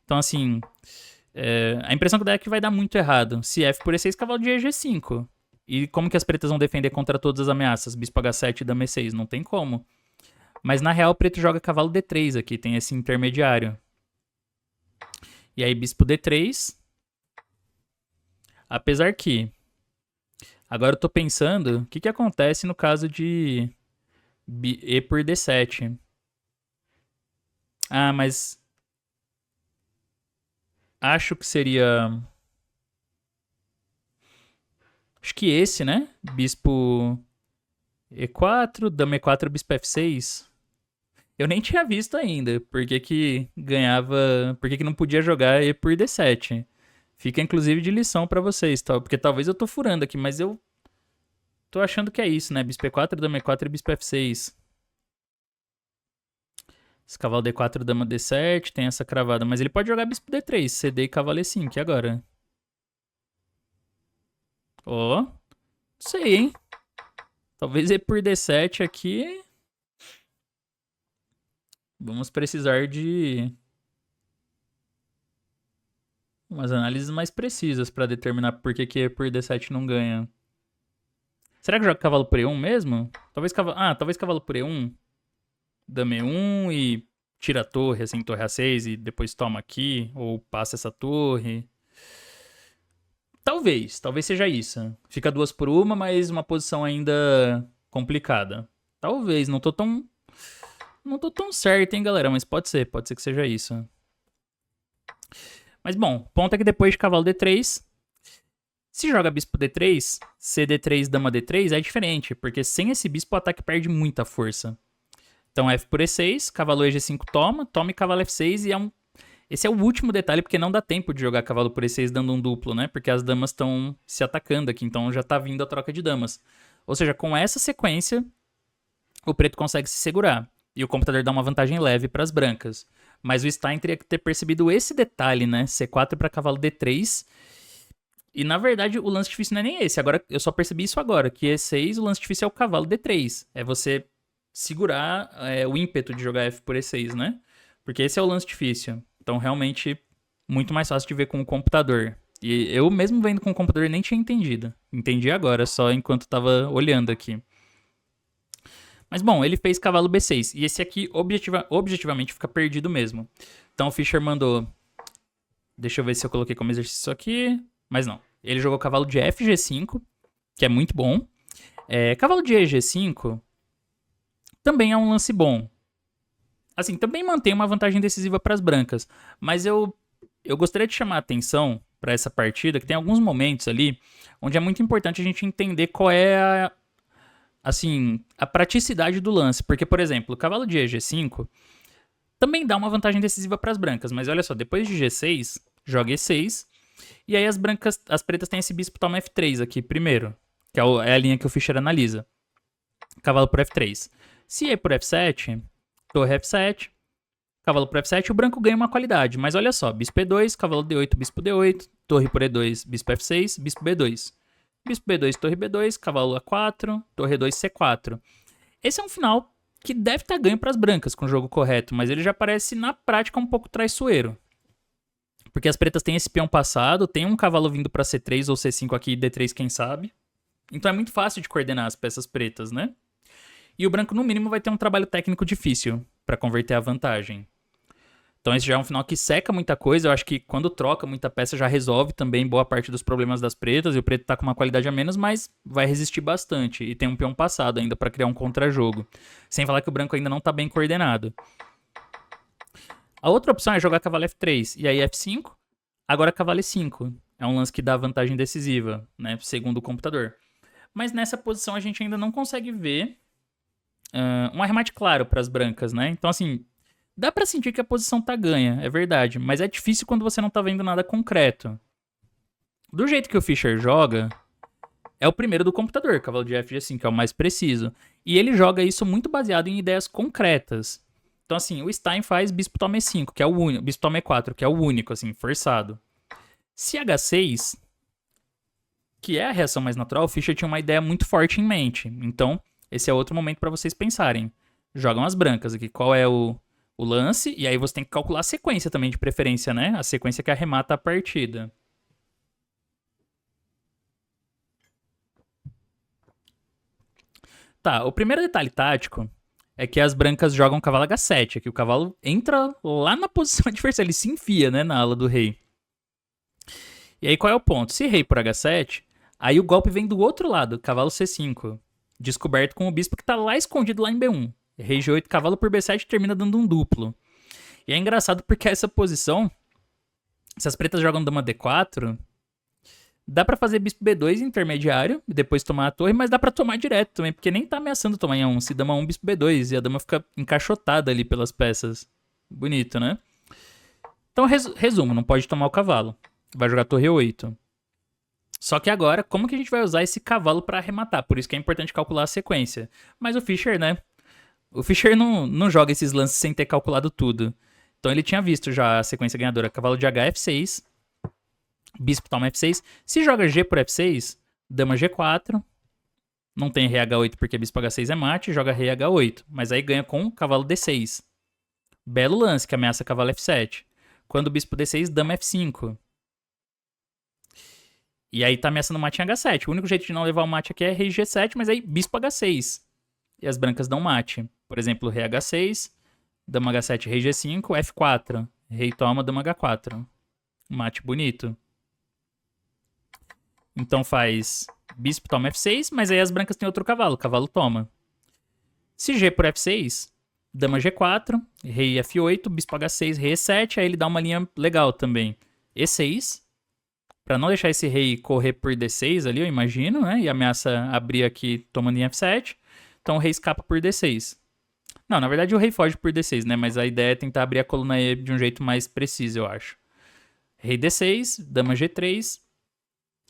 Então, assim, a impressão que dá é que vai dar muito errado. Se F por E6, cavalo de E G5. E como que as pretas vão defender contra todas as ameaças? Bispo H7 e dama E6? Não tem como. Mas na real, o preto joga cavalo D3 aqui, tem esse intermediário. E aí, bispo D3. Apesar que... Agora eu tô pensando, o que acontece no caso de E por D7? Ah, mas... Acho que seria... Acho que esse, né? Bispo E4, dama E4, bispo F6. Eu nem tinha visto ainda. Por que que ganhava... Por que que não podia jogar E por D7. Fica inclusive de lição pra vocês, tá? Porque talvez eu tô furando aqui, mas eu tô achando que é isso, né? Bispo E4, dama E4 e bispo F6. Esse cavalo D4, dama D7, tem essa cravada. Mas ele pode jogar bispo D3, CD e cavalo E5, e agora? Ó, não sei, hein? Talvez E por D7 aqui... Vamos precisar de umas análises mais precisas pra determinar por que que E por D7 não ganha. Será que joga cavalo por E1 mesmo? Talvez cavalo... Ah, talvez cavalo por E1. Dama E1 e tira a torre, assim, torre A6 e depois toma aqui. Ou passa essa torre. Talvez seja isso. Fica 2 por 1, mas uma posição ainda complicada. Talvez, não tô tão certo, hein, galera, mas pode ser que seja isso. Mas bom, ponto é que depois de cavalo D3, se joga bispo D3, CD3, dama D3 é diferente, porque sem esse bispo o ataque perde muita força. Então F por E6, cavalo EG5 toma e cavalo F6 e esse é o último detalhe, porque não dá tempo de jogar cavalo por E6 dando um duplo, né? Porque as damas estão se atacando aqui, então já tá vindo a troca de damas. Ou seja, com essa sequência, o preto consegue se segurar. E o computador dá uma vantagem leve para as brancas. Mas o Stein teria que ter percebido esse detalhe, né? C4 para cavalo D3. E na verdade o lance difícil não é nem esse. Agora eu só percebi isso agora, que E6, o lance difícil é o cavalo D3. É você segurar o ímpeto de jogar F por E6, né? Porque esse é o lance difícil. Então realmente muito mais fácil de ver com o computador. E eu mesmo vendo com o computador nem tinha entendido. Entendi agora, só enquanto tava olhando aqui. Mas bom, ele fez cavalo B6. E esse aqui objetivamente fica perdido mesmo. Então o Fischer mandou... Deixa eu ver se eu coloquei como exercício isso aqui. Mas não. Ele jogou cavalo de FG5, que é muito bom. Cavalo de EG5 também é um lance bom. Assim, também mantém uma vantagem decisiva para as brancas. Mas eu gostaria de chamar a atenção para essa partida, que tem alguns momentos ali onde é muito importante a gente entender qual é a praticidade do lance. Porque, por exemplo, o cavalo de EG5 também dá uma vantagem decisiva para as brancas. Mas olha só, depois de G6, joga E6. E aí as pretas têm esse bispo toma F3 aqui primeiro. Que é a linha que o Fischer analisa. Cavalo por F3. Se é por F7, torre F7, cavalo por F7, o branco ganha uma qualidade. Mas olha só, bispo E2, cavalo D8, bispo D8, torre por E2, bispo F6, bispo B2. Bispo B2, torre B2, cavalo A4, torre E2, C4. Esse é um final que deve estar ganho para as brancas com o jogo correto, mas ele já parece na prática um pouco traiçoeiro. Porque as pretas têm esse peão passado, tem um cavalo vindo para C3 ou C5 aqui, D3 quem sabe. Então é muito fácil de coordenar as peças pretas, né? E o branco no mínimo vai ter um trabalho técnico difícil para converter a vantagem. Então esse já é um final que seca muita coisa. Eu acho que quando troca muita peça já resolve também boa parte dos problemas das pretas. E o preto tá com uma qualidade a menos, mas vai resistir bastante. E tem um peão passado ainda para criar um contra-jogo. Sem falar que o branco ainda não tá bem coordenado. A outra opção é jogar cavalo F3 e aí F5. Agora cavalo E5. É um lance que dá vantagem decisiva, né? Segundo o computador. Mas nessa posição a gente ainda não consegue ver um arremate claro para as brancas, né? Então assim... Dá pra sentir que a posição tá ganha, é verdade. Mas é difícil quando você não tá vendo nada concreto. Do jeito que o Fischer joga, é o primeiro do computador, cavalo de FG5, que é o mais preciso. E ele joga isso muito baseado em ideias concretas. Então, assim, o Stein faz bispo toma E5, que é o único. Bispo toma E4, que é o único, assim, forçado. Se H6, que é a reação mais natural, o Fischer tinha uma ideia muito forte em mente. Então, esse é outro momento pra vocês pensarem. Jogam as brancas aqui. Qual é o lance, e aí você tem que calcular a sequência também de preferência, né? A sequência que arremata a partida. Tá, o primeiro detalhe tático é que as brancas jogam cavalo H7, aqui o cavalo entra lá na posição adversária, ele se enfia, né, na ala do rei. E aí qual é o ponto? Se rei por H7, aí o golpe vem do outro lado, cavalo C5, descoberto com o bispo que tá lá escondido lá em B1. Rei G8, cavalo por B7 termina dando um duplo. E é engraçado porque essa posição, se as pretas jogam dama D4, Dá pra fazer bispo B2 intermediário e depois tomar a torre, mas dá pra tomar direto também, porque nem tá ameaçando tomar em A1. Se dama 1, bispo B2 e a dama fica encaixotada ali pelas peças. Bonito, né? Então, resumo, não pode tomar o cavalo. Vai jogar torre 8. Só que agora, como que a gente vai usar esse cavalo pra arrematar? Por isso que é importante calcular a sequência. Mas o Fischer, né? O Fischer não joga esses lances sem ter calculado tudo. Então ele tinha visto já a sequência ganhadora. Cavalo de H, F6. Bispo toma F6. Se joga G por F6, dama G4. Não tem rei H8 porque bispo H6 é mate. Joga rei H8. Mas aí ganha com cavalo D6. Belo lance que ameaça cavalo F7. Quando o bispo D6, dama F5. E aí tá ameaçando mate em H7. O único jeito de não levar o mate aqui é rei G7, mas aí bispo H6. E as brancas dão mate. Por exemplo, rei H6, dama H7, rei G5, F4. Rei toma, dama H4. Mate bonito. Então faz bispo toma F6, mas aí as brancas têm outro cavalo. Cavalo toma. Se G por F6, dama G4, rei F8, bispo H6, rei E7. Aí ele dá uma linha legal também. E6. Pra não deixar esse rei correr por D6 ali, eu imagino, né? E ameaça abrir aqui tomando em F7. Então o rei escapa por D6. Não, na verdade o rei foge por D6, né? Mas a ideia é tentar abrir a coluna E de um jeito mais preciso, eu acho. Rei D6, dama G3,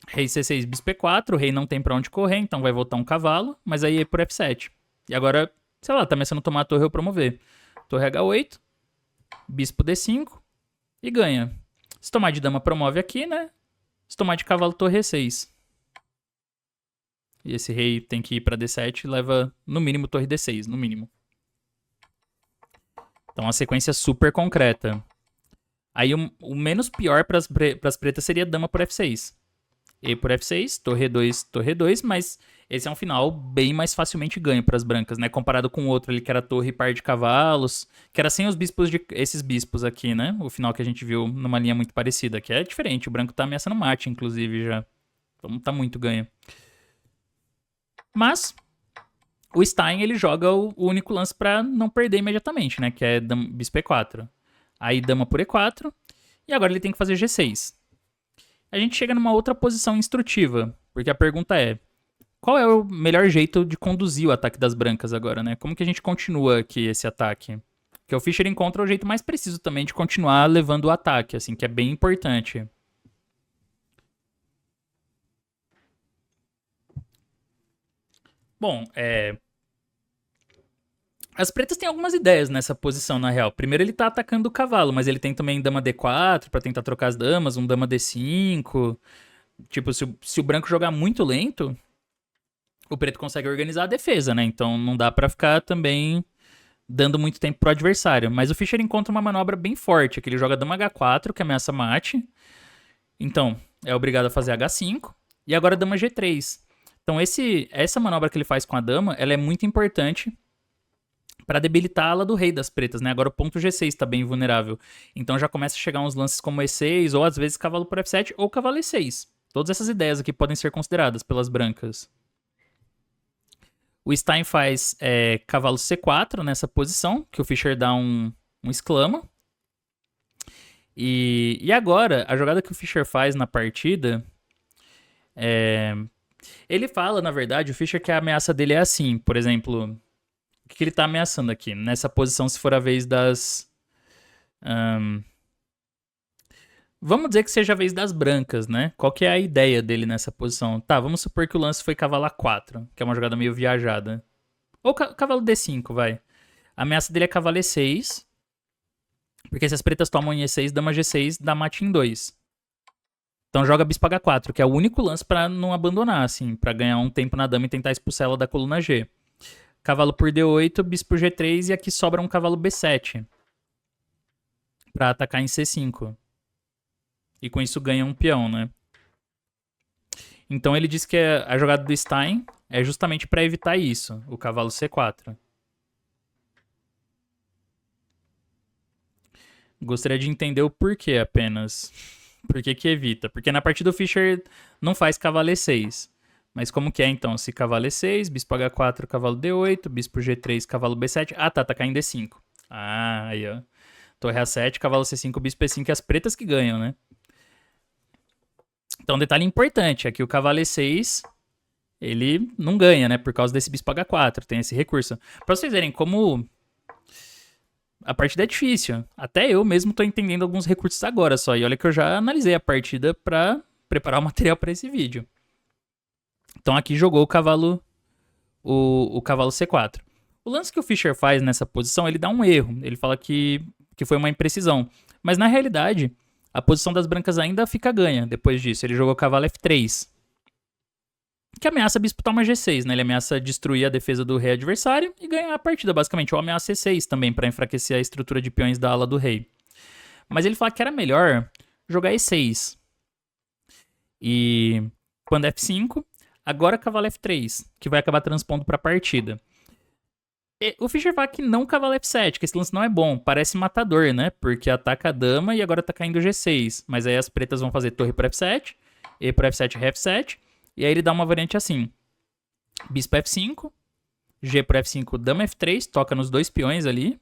rei C6, bispo E4. O rei não tem pra onde correr, então vai voltar um cavalo. Mas aí é por F7. E agora, sei lá, tá ameaçando tomar a torre ou promover. Torre H8, bispo D5 e ganha. Se tomar de dama, promove aqui, né? Se tomar de cavalo, torre E6. E esse rei tem que ir pra D7 e leva, no mínimo, torre D6, no mínimo. Então, uma sequência super concreta. Aí, o menos pior pras pretas seria dama por F6. E por F6, torre E2, torre E2, mas esse é um final bem mais facilmente ganho pras brancas, né? Comparado com o outro ali, que era torre e par de cavalos, que era sem os bispos esses bispos aqui, né? O final que a gente viu numa linha muito parecida, que é diferente. O branco tá ameaçando mate, inclusive, já. Então tá muito ganho. Mas o Stein, ele joga o único lance pra não perder imediatamente, né? Que é bispo E4. Aí dama por E4. E agora ele tem que fazer G6. A gente chega numa outra posição instrutiva. Porque a pergunta é: qual é o melhor jeito de conduzir o ataque das brancas agora, né? Como que a gente continua aqui esse ataque? Porque o Fischer encontra o jeito mais preciso também de continuar levando o ataque, assim, que é bem importante. Bom, as pretas têm algumas ideias nessa posição, na real. Primeiro ele tá atacando o cavalo, mas ele tem também dama D4 pra tentar trocar as damas, um dama D5. Tipo, se o branco jogar muito lento, o preto consegue organizar a defesa, né? Então não dá pra ficar também dando muito tempo pro adversário. Mas o Fischer encontra uma manobra bem forte, que ele joga dama H4, que ameaça mate. Então, é obrigado a fazer H5. E agora dama G3. Então essa manobra que ele faz com a dama, ela é muito importante para debilitar a ala do rei das pretas, né? Agora o ponto G6 tá bem vulnerável. Então já começa a chegar uns lances como E6, ou às vezes cavalo por F7, ou cavalo E6. Todas essas ideias aqui podem ser consideradas pelas brancas. O Stein faz cavalo C4 nessa posição, que o Fischer dá um exclama. E agora, a jogada que o Fischer faz na partida... ele fala, na verdade, o Fischer, que a ameaça dele é assim. Por exemplo, o que ele tá ameaçando aqui? Nessa posição, se for a vez das... vamos dizer que seja a vez das brancas, né? Qual que é a ideia dele nessa posição? Tá, vamos supor que o lance foi cavalo A4, que é uma jogada meio viajada. Ou cavalo D5, vai. A ameaça dele é cavalo E6, porque se as pretas tomam em E6, dama G6, dá mate em 2. Então joga bispo H4, que é o único lance pra não abandonar, assim, pra ganhar um tempo na dama e tentar expulsar ela da coluna G. Cavalo por D8, bispo G3 e aqui sobra um cavalo B7 pra atacar em C5. E com isso ganha um peão, né? Então ele diz que a jogada do Stein é justamente pra evitar isso, o cavalo C4. Gostaria de entender o porquê apenas. Por que que evita? Porque na partida o Fischer não faz cavalo E6. Mas como que é então? Se cavalo E6, bispo H4, cavalo D8, bispo G3, cavalo B7. Ah, tá caindo D5. Ah, aí ó. Torre A7, cavalo C5, bispo E5, e as pretas que ganham, né? Então, um detalhe importante é que o cavalo E6, ele não ganha, né? Por causa desse bispo H4, tem esse recurso. Pra vocês verem como a partida é difícil. Até eu mesmo tô entendendo alguns recursos agora só. E olha que eu já analisei a partida pra preparar o material pra esse vídeo. Então aqui jogou o cavalo C4. O lance que o Fischer faz nessa posição, ele dá um erro. Ele fala que foi uma imprecisão. Mas na realidade, a posição das brancas ainda fica ganha depois disso. Ele jogou o cavalo F3. Que ameaça bispo toma G6, né? Ele ameaça destruir a defesa do rei adversário e ganhar a partida, basicamente. Ou ameaça C6 também, para enfraquecer a estrutura de peões da ala do rei. Mas ele fala que era melhor jogar E6. E quando F5, agora cavalo F3, que vai acabar transpondo para a partida. E o Fischer fala que não cavalo F7, que esse lance não é bom. Parece matador, né? Porque ataca a dama e agora tá caindo G6. Mas aí as pretas vão fazer torre para F7, E para F7, Ré F7. E aí ele dá uma variante assim. Bispo F5, G para F5, dama F3, toca nos dois peões ali.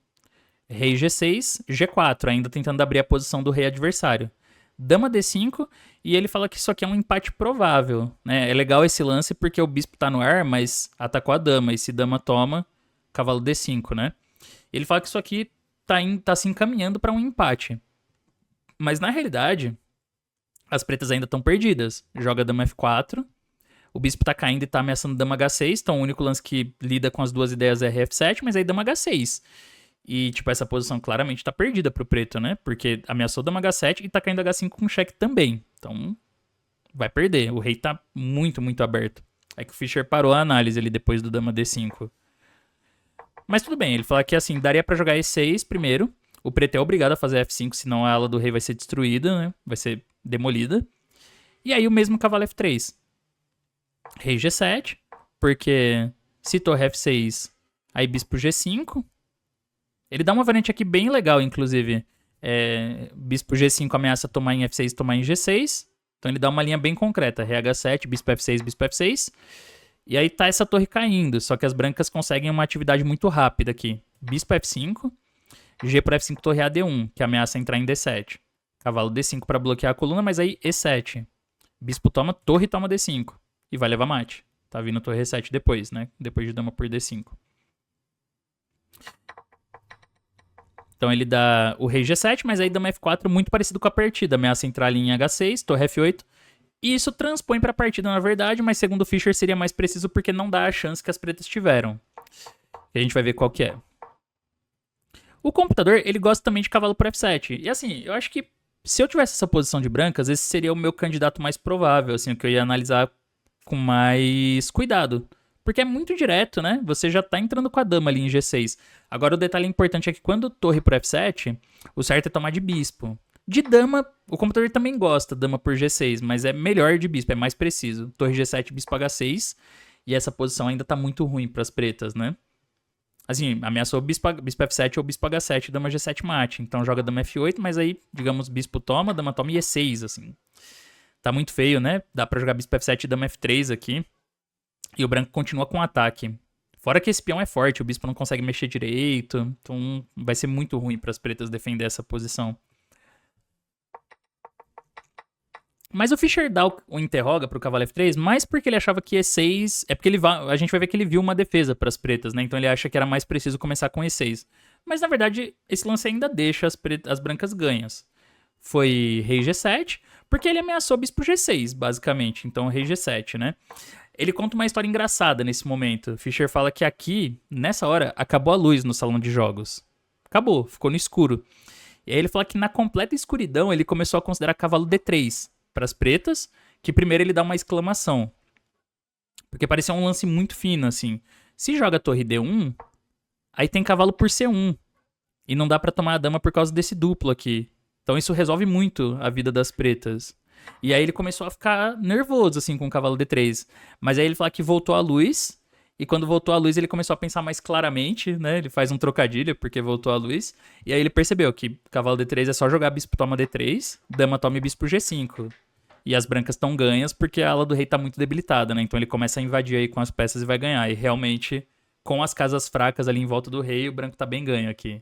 Rei G6, G4, ainda tentando abrir a posição do rei adversário. Dama D5, e ele fala que isso aqui é um empate provável, né? É legal esse lance porque o bispo tá no ar, mas atacou a dama, e se dama toma, cavalo D5, né? Ele fala que isso aqui tá se encaminhando para um empate. Mas na realidade, as pretas ainda estão perdidas. Joga dama F4, o bispo tá caindo e tá ameaçando dama H6, então o único lance que lida com as duas ideias é Rf7, mas aí dama H6. E, tipo, essa posição claramente tá perdida pro preto, né? Porque ameaçou dama H7 e tá caindo H5 com cheque também. Então, vai perder. O rei tá muito, muito aberto. É que o Fischer parou a análise ali depois do dama D5. Mas tudo bem, ele fala que, assim, daria pra jogar E6 primeiro. O preto é obrigado a fazer F5, senão a ala do rei vai ser destruída, né? Vai ser demolida. E aí o mesmo cavalo F3. Rei G7, porque se torre F6, aí bispo G5. Ele dá uma variante aqui bem legal, inclusive. Bispo G5 ameaça tomar em F6 e tomar em G6. Então ele dá uma linha bem concreta. Rei H7, bispo F6, bispo F6. E aí tá essa torre caindo, só que as brancas conseguem uma atividade muito rápida aqui. Bispo F5, G para F5, torre AD1, que ameaça entrar em D7. Cavalo D5 para bloquear a coluna, mas aí E7. Bispo toma, torre toma D5. E vai levar mate. Tá vindo torre E7 depois, né? Depois de dama por D5. Então ele dá o rei G7, mas aí dama F4 muito parecido com a partida. Ameaça entrar ali em H6, torre F8. E isso transpõe para a partida, na verdade, mas segundo o Fischer seria mais preciso porque não dá a chance que as pretas tiveram. E a gente vai ver qual que é. O computador, ele gosta também de cavalo por F7. E assim, eu acho que se eu tivesse essa posição de brancas, esse seria o meu candidato mais provável, assim, o que eu ia analisar com mais cuidado. Porque é muito direto, né? Você já tá entrando com a dama ali em G6. Agora o detalhe importante é que quando torre por F7, o certo é tomar de bispo. De dama, o computador também gosta, dama por G6, mas é melhor de bispo, é mais preciso. Torre G7, bispo H6, e essa posição ainda tá muito ruim pras pretas, né? Assim, ameaçou bispo F7 ou bispo H7, dama G7 mate. Então joga dama F8, mas aí, digamos, bispo toma, dama toma e E6, assim. Tá muito feio, né? Dá pra jogar bispo F7 e dama F3 aqui. E o branco continua com ataque. Fora que esse peão é forte, o bispo não consegue mexer direito. Então vai ser muito ruim para as pretas defender essa posição. Mas o Fischer dá o interroga pro cavalo F3, mais porque ele achava que E6... É porque a gente vai ver que ele viu uma defesa para as pretas, né? Então ele acha que era mais preciso começar com E6. Mas na verdade, esse lance ainda deixa as brancas ganhas. Foi rei G7, porque ele ameaçou bispo G6, basicamente. Então rei G7, né? Ele conta uma história engraçada nesse momento. Fischer fala que aqui, nessa hora, acabou a luz no salão de jogos. Acabou, ficou no escuro. E aí ele fala que na completa escuridão ele começou a considerar cavalo D3 para as pretas, que primeiro ele dá uma exclamação. Porque parecia um lance muito fino, assim. Se joga torre D1, aí tem cavalo por C1. E não dá para tomar a dama por causa desse duplo aqui. Então isso resolve muito a vida das pretas. E aí ele começou a ficar nervoso, assim, com o cavalo D3. Mas aí ele fala que voltou à luz. E quando voltou à luz, ele começou a pensar mais claramente, né? Ele faz um trocadilho, porque voltou à luz. E aí ele percebeu que cavalo D3 é só jogar bispo toma D3, dama toma e bispo G5. E as brancas estão ganhas porque a ala do rei tá muito debilitada, né? Então ele começa a invadir aí com as peças e vai ganhar. E realmente, com as casas fracas ali em volta do rei, o branco tá bem ganho aqui.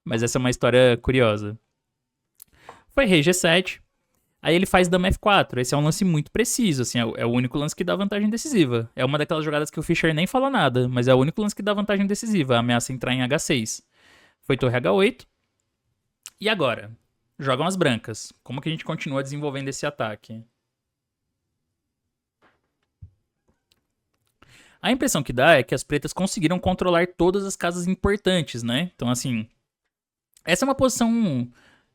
Mas essa é uma história curiosa. Foi rei G7. Aí ele faz dama F4. Esse é um lance muito preciso, assim, é o único lance que dá vantagem decisiva. É uma daquelas jogadas que o Fischer nem fala nada, mas é o único lance que dá vantagem decisiva. A ameaça entrar em H6. Foi torre H8. E agora? Jogam as brancas. Como que a gente continua desenvolvendo esse ataque? A impressão que dá é que as pretas conseguiram controlar todas as casas importantes, né? Então, assim, essa é uma posição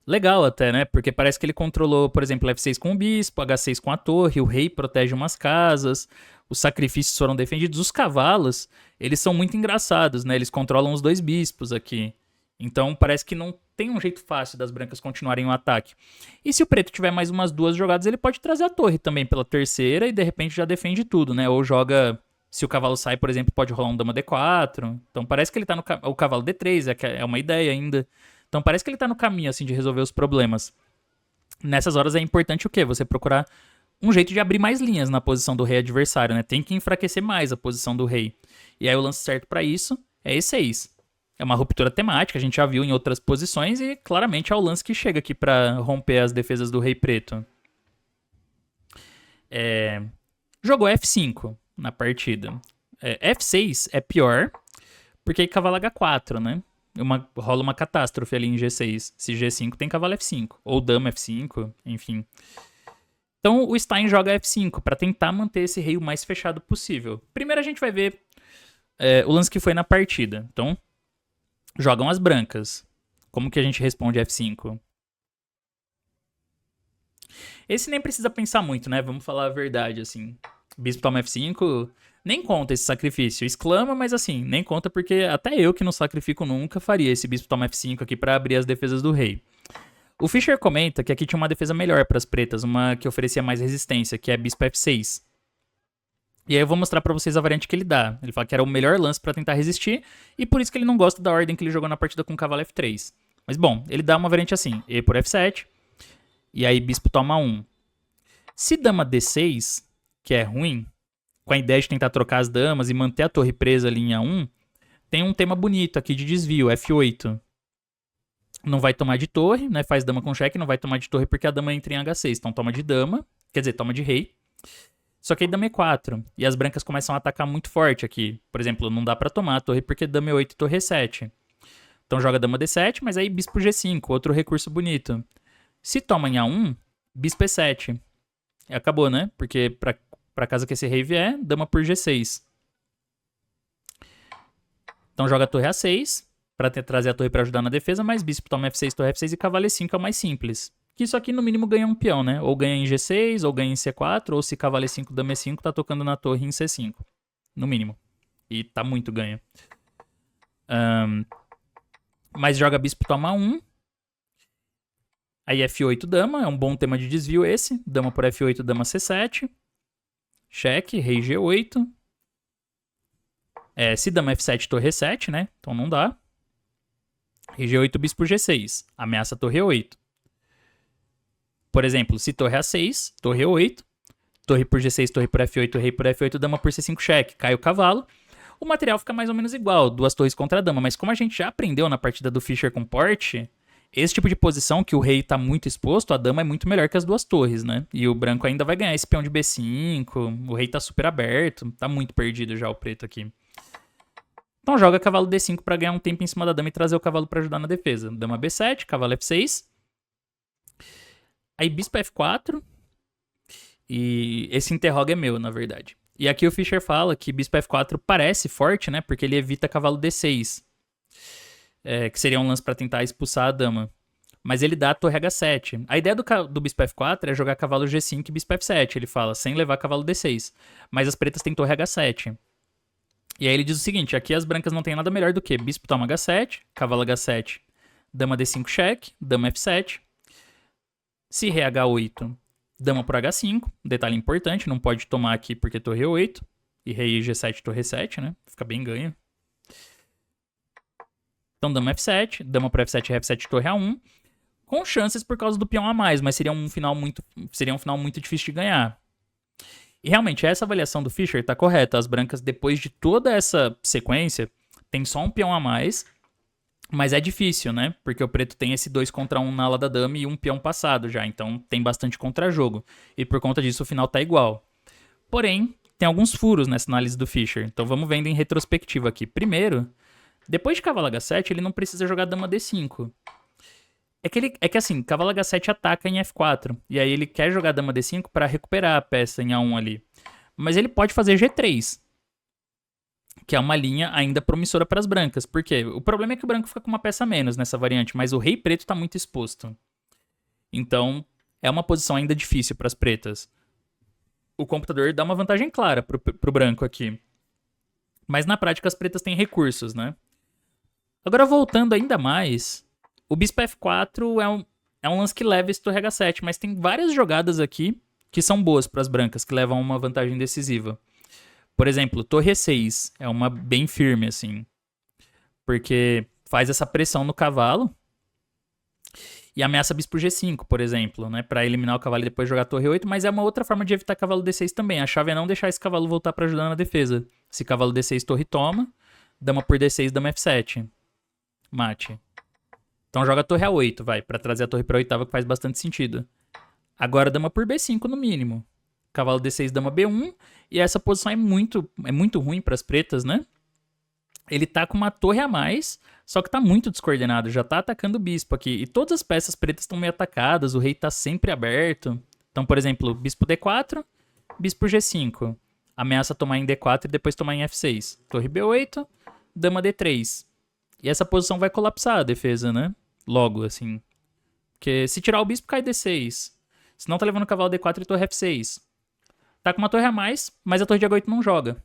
legal até, né? Porque parece que ele controlou, por exemplo, F6 com o bispo, H6 com a torre, o rei protege umas casas, os sacrifícios foram defendidos. Os cavalos, eles são muito engraçados, né? Eles controlam os dois bispos aqui. Então parece que não tem um jeito fácil das brancas continuarem o ataque. E se o preto tiver mais umas duas jogadas, ele pode trazer a torre também pela terceira e de repente já defende tudo, né? Ou joga... Se o cavalo sai, por exemplo, pode rolar um dama D4. Então parece que ele tá no... O cavalo D3 é uma ideia ainda. Então parece que ele tá no caminho, assim, de resolver os problemas. Nessas horas é importante o quê? Você procurar um jeito de abrir mais linhas na posição do rei adversário, né? Tem que enfraquecer mais a posição do rei. E aí o lance certo pra isso é E6. É uma ruptura temática, a gente já viu em outras posições e claramente é o lance que chega aqui pra romper as defesas do rei preto. Jogou F5 na partida. F6 é pior, porque aí cavalo H4, né? Rola uma catástrofe ali em G6. Se G5 tem cavalo F5. Ou dama F5, enfim. Então o Stein joga F5 para tentar manter esse rei o mais fechado possível. Primeiro a gente vai ver o lance que foi na partida. Então, jogam as brancas. Como que a gente responde F5? Esse nem precisa pensar muito, né? Vamos falar a verdade, assim. Bispo toma F5, nem conta esse sacrifício. Exclama, mas assim, nem conta porque até eu que não sacrifico nunca faria esse bispo toma F5 aqui pra abrir as defesas do rei. O Fischer comenta que aqui tinha uma defesa melhor para as pretas, uma que oferecia mais resistência, que é bispo F6. E aí eu vou mostrar pra vocês a variante que ele dá. Ele fala que era o melhor lance pra tentar resistir, e por isso que ele não gosta da ordem que ele jogou na partida com cavalo F3. Mas bom, ele dá uma variante assim, E por F7, e aí bispo toma 1. Se dama D6, que é ruim, com a ideia de tentar trocar as damas e manter a torre presa ali em A1, tem um tema bonito aqui de desvio, F8. Não vai tomar de torre, né? Faz dama com cheque, não vai tomar de torre porque a dama entra em H6. Então toma de dama, quer dizer, toma de rei. Só que aí dama E4, e as brancas começam a atacar muito forte aqui. Por exemplo, não dá pra tomar a torre porque dama E8 e torre E7. Então joga dama D7, mas aí bispo G5, outro recurso bonito. Se toma em A1, bispo E7. E acabou, né? Porque pra casa que esse rei vier, dama por G6. Então joga a torre A6, pra trazer a torre pra ajudar na defesa, mas bispo toma F6, torre F6 e cavalo E5 é o mais simples. Que isso aqui no mínimo ganha um peão, né? Ou ganha em G6, ou ganha em C4, ou se cavalo E5, dama E5, tá tocando na torre em C5. No mínimo. E tá muito ganho. Mas joga bispo toma 1. Aí F8 dama, é um bom tema de desvio esse. Dama por F8, dama C7. Cheque, rei G8. Se dama F7, torre E7, né? Então não dá. Rei G8, bispo G6. Ameaça torre E8. Por exemplo, se torre A6, torre E8. Torre por G6, torre por F8, rei por F8, dama por C5, cheque. Cai o cavalo. O material fica mais ou menos igual, duas torres contra a dama. Mas como a gente já aprendeu na partida do Fischer com Porte, esse tipo de posição que o rei tá muito exposto, a dama é muito melhor que as duas torres, né? E o branco ainda vai ganhar esse peão de B5, o rei tá super aberto, tá muito perdido já o preto aqui. Então joga cavalo D5 pra ganhar um tempo em cima da dama e trazer o cavalo pra ajudar na defesa. Dama B7, cavalo F6. Aí bispo F4. E esse interroga é meu, na verdade. E aqui o Fischer fala que bispo F4 parece forte, né? Porque ele evita cavalo D6. Que seria um lance pra tentar expulsar a dama. Mas ele dá a torre H7. A ideia do bispo F4 é jogar cavalo G5 e bispo F7, ele fala, sem levar cavalo D6. Mas as pretas têm torre H7. E aí ele diz o seguinte, aqui as brancas não tem nada melhor do que bispo toma H7, cavalo H7, dama D5 cheque, dama F7. Se rei H8, dama por H5, detalhe importante, não pode tomar aqui porque torre E8. E rei G7, torre E7, né? Fica bem ganho. Então dama F7, dama por F7, F7, torre A1. Com chances por causa do peão a mais, mas seria um final muito difícil de ganhar. E realmente, essa avaliação do Fischer tá correta. As brancas, depois de toda essa sequência, tem só um peão a mais. Mas é difícil, né? Porque o preto tem esse 2 contra 1 na ala da dama e um peão passado já. Então tem bastante contra-jogo. E por conta disso o final tá igual. Porém, tem alguns furos nessa análise do Fischer. Então vamos vendo em retrospectiva aqui. Primeiro, depois de cavalo H7, ele não precisa jogar dama D5. É que assim, cavalo H7 ataca em F4. E aí ele quer jogar dama D5 para recuperar a peça em A1 ali. Mas ele pode fazer G3. Que é uma linha ainda promissora para as brancas. Por quê? O problema é que o branco fica com uma peça a menos nessa variante, mas o rei preto está muito exposto. Então, é uma posição ainda difícil para as pretas. O computador dá uma vantagem clara pro branco aqui. Mas na prática as pretas têm recursos, né? Agora voltando ainda mais, o bispo F4 é um lance que leva esse torre H7, mas tem várias jogadas aqui que são boas para as brancas, que levam a uma vantagem decisiva. Por exemplo, torre E6 é uma bem firme, assim. Porque faz essa pressão no cavalo e ameaça bispo G5, por exemplo, né? Pra eliminar o cavalo e depois jogar torre 8, mas é uma outra forma de evitar cavalo D6 também. A chave é não deixar esse cavalo voltar pra ajudar na defesa. Se cavalo D6, torre toma, dama por D6, dama F7. Mate. Então joga torre A8, vai, pra trazer a torre pra oitava, que faz bastante sentido. Agora dama por B5 no mínimo. Cavalo D6, dama B1. E essa posição é muito ruim pras pretas, né? Ele tá com uma torre a mais, só que tá muito descoordenado. Já tá atacando o bispo aqui. E todas as peças pretas estão meio atacadas, o rei tá sempre aberto. Então, por exemplo, bispo D4, bispo G5. Ameaça tomar em D4 e depois tomar em F6. Torre B8, dama D3. E essa posição vai colapsar a defesa, né? Logo, assim. Porque se tirar o bispo, cai D6. Se não tá levando o cavalo D4 e torre F6. Tá com uma torre a mais, mas a torre de H8 não joga.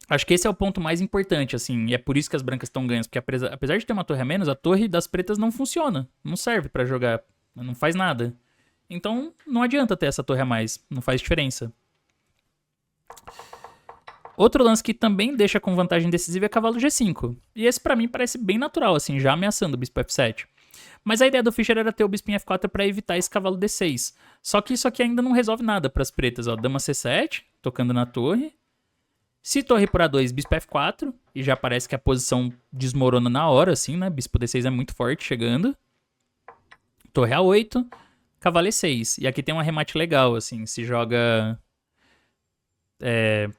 Acho que esse é o ponto mais importante, assim, e é por isso que as brancas estão ganhando, porque apesar de ter uma torre a menos, a torre das pretas não funciona, não serve pra jogar, não faz nada. Então, não adianta ter essa torre a mais, não faz diferença. Outro lance que também deixa com vantagem decisiva é cavalo G5, e esse pra mim parece bem natural, assim, já ameaçando o bispo F7. Mas a ideia do Fischer era ter o bispo em F4 pra evitar esse cavalo D6, só que isso aqui ainda não resolve nada pras pretas, ó, dama C7, tocando na torre. Se torre por A2, bispo F4, e já parece que a posição desmorona na hora, assim, né? Bispo D6 é muito forte chegando. Torre A8, cavalo E6. E aqui tem um arremate legal, assim, se joga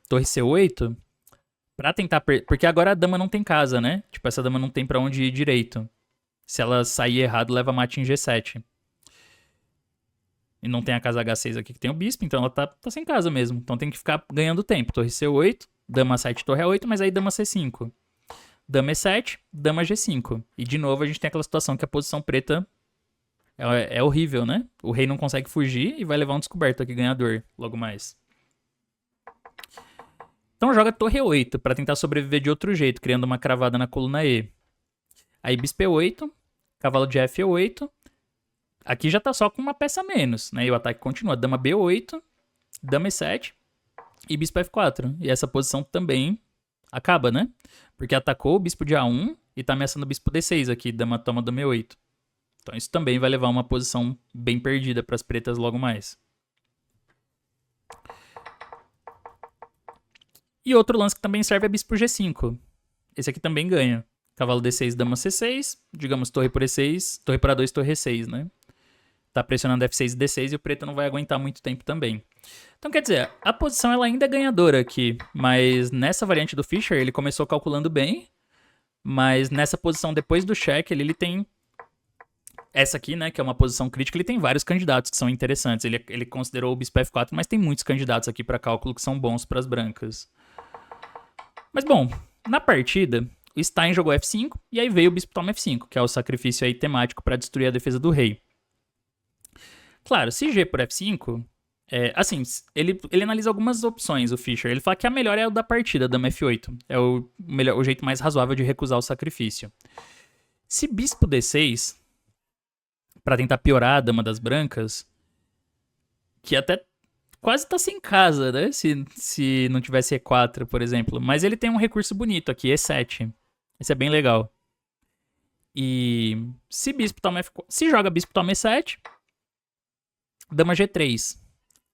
torre C8 pra tentar... Porque agora a dama não tem casa, né? Tipo, essa dama não tem pra onde ir direito. Se ela sair errado, leva mate em G7. E não tem a casa H6 aqui que tem o bispo, então ela tá sem casa mesmo. Então tem que ficar ganhando tempo. Torre C8, dama 7, torre A8, mas aí dama C5. Dama E7, dama G5. E de novo a gente tem aquela situação que a posição preta é horrível, né? O rei não consegue fugir e vai levar um descoberto aqui, ganhador, logo mais. Então joga torre E8 para tentar sobreviver de outro jeito, criando uma cravada na coluna E. Aí bispo E8, cavalo de F8. Aqui já tá só com uma peça a menos, né? E o ataque continua. Dama B8, dama E7 e bispo F4. E essa posição também acaba, né? Porque atacou o bispo de A1 e tá ameaçando o bispo D6 aqui. Dama toma dama E8. Então isso também vai levar a uma posição bem perdida para as pretas logo mais. E outro lance que também serve é bispo G5. Esse aqui também ganha. Cavalo D6, dama C6. Digamos torre por E6. Torre por A2, torre E6, né? Tá pressionando F6 e D6 e o preto não vai aguentar muito tempo também. Então, quer dizer, a posição ela ainda é ganhadora aqui, mas nessa variante do Fischer ele começou calculando bem, mas nessa posição depois do cheque ele tem essa aqui, né, que é uma posição crítica, ele tem vários candidatos que são interessantes. Ele considerou o bispo F4, mas tem muitos candidatos aqui para cálculo que são bons para as brancas. Mas bom, na partida, o Stein jogou F5 e aí veio o bispo toma F5, que é o sacrifício aí temático para destruir a defesa do rei. Claro, se G por F5, assim, ele analisa algumas opções, o Fischer. Ele fala que a melhor é o da partida, dama F8. É o jeito mais razoável de recusar o sacrifício. Se bispo D6, pra tentar piorar a dama das brancas, que até quase tá sem casa, né? Se não tivesse E4, por exemplo. Mas ele tem um recurso bonito aqui, E7. Esse é bem legal. E se bispo toma F4, se joga bispo toma E7... Dama G3.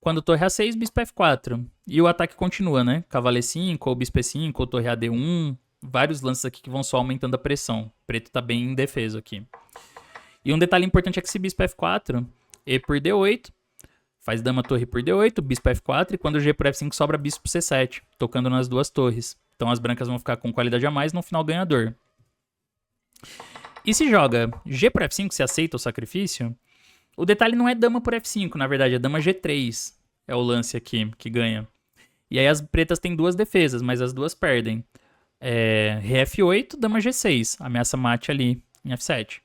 Quando torre A6, bispo F4. E o ataque continua, né? Cavalo E5, ou bispo E5, ou torre AD1. vários lances aqui que vão só aumentando a pressão. O preto tá bem indefeso aqui. E um detalhe importante é que esse bispo F4, E por D8, faz dama torre por D8, bispo F4, e quando G por F5 sobra bispo C7, tocando nas duas torres. Então as brancas vão ficar com qualidade a mais no final ganhador. E se joga G por F5, se aceita o sacrifício, o detalhe não é dama por F5, na verdade, é dama G3. É o lance aqui que ganha. E aí as pretas têm duas defesas, mas as duas perdem. Rei F8, dama G6, ameaça mate ali em F7.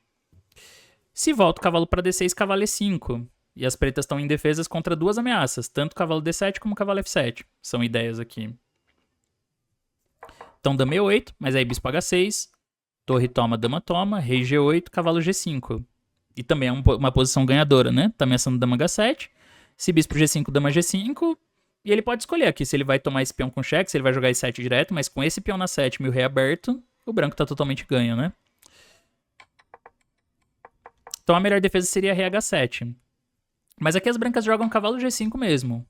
Se volta o cavalo para D6, cavalo E5. E as pretas estão indefesas contra duas ameaças, tanto cavalo D7 como cavalo F7. São ideias aqui. Então dama E8, mas aí bispo H6, torre toma, dama toma, rei G8, cavalo G5. E também é uma posição ganhadora, né? Tá ameaçando dama H7. Se bispo G5, dama G5. E ele pode escolher aqui se ele vai tomar esse peão com cheque, se ele vai jogar E7 direto, mas com esse peão na sétima e o rei aberto, o branco tá totalmente ganho, né? Então a melhor defesa seria rei H7. Mas aqui as brancas jogam cavalo G5 mesmo.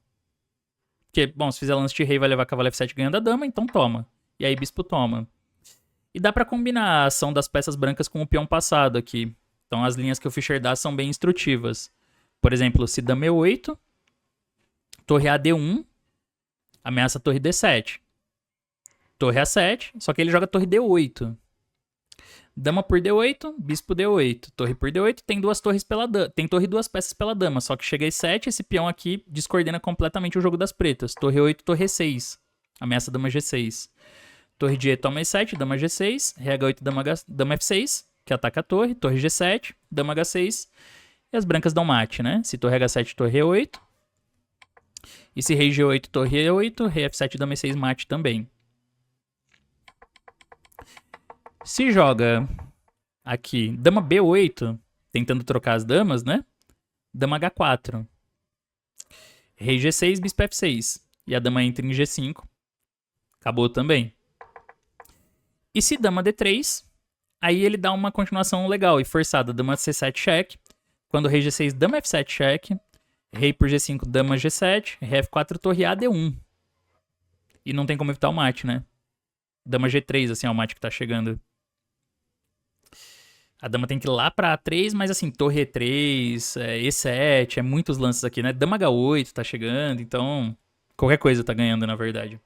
Porque, bom, se fizer lance de rei vai levar cavalo F7 ganhando a dama, então toma. E aí bispo toma. E dá pra combinar a ação das peças brancas com o peão passado aqui. Então as linhas que o Fischer dá são bem instrutivas. Por exemplo, se dama E8, torre A D1, ameaça torre D7. Torre A7, só que ele joga torre D8. Dama por D8, bispo D8. Torre por D8, tem duas torres pela dama. Tem torre e duas peças pela dama, só que chega E7, esse peão aqui descoordena completamente o jogo das pretas. Torre 8, torre E6. Ameaça dama G6. Torre de E toma E7, dama G6. Rei H8, dama F6, que ataca a torre. Torre G7, dama H6. E as brancas dão mate, né? Se torre H7, torre E8. E se rei G8, torre E8, rei F7, dama E6, mate também. Se joga aqui dama B8, tentando trocar as damas, né? Dama H4. Rei G6, bispo F6. E a dama entra em G5. Acabou também. E se dama D3, aí ele dá uma continuação legal e forçada. Dama C7 cheque. Quando rei G6, dama F7 cheque. Rei por G5, dama G7. Rei F4, torre A D1. E não tem como evitar o mate, né? Dama G3, assim, é o mate que tá chegando. A dama tem que ir lá pra A3, mas assim, torre E3, E7, muitos lances aqui, né? Dama H8 tá chegando, então qualquer coisa tá ganhando, na verdade.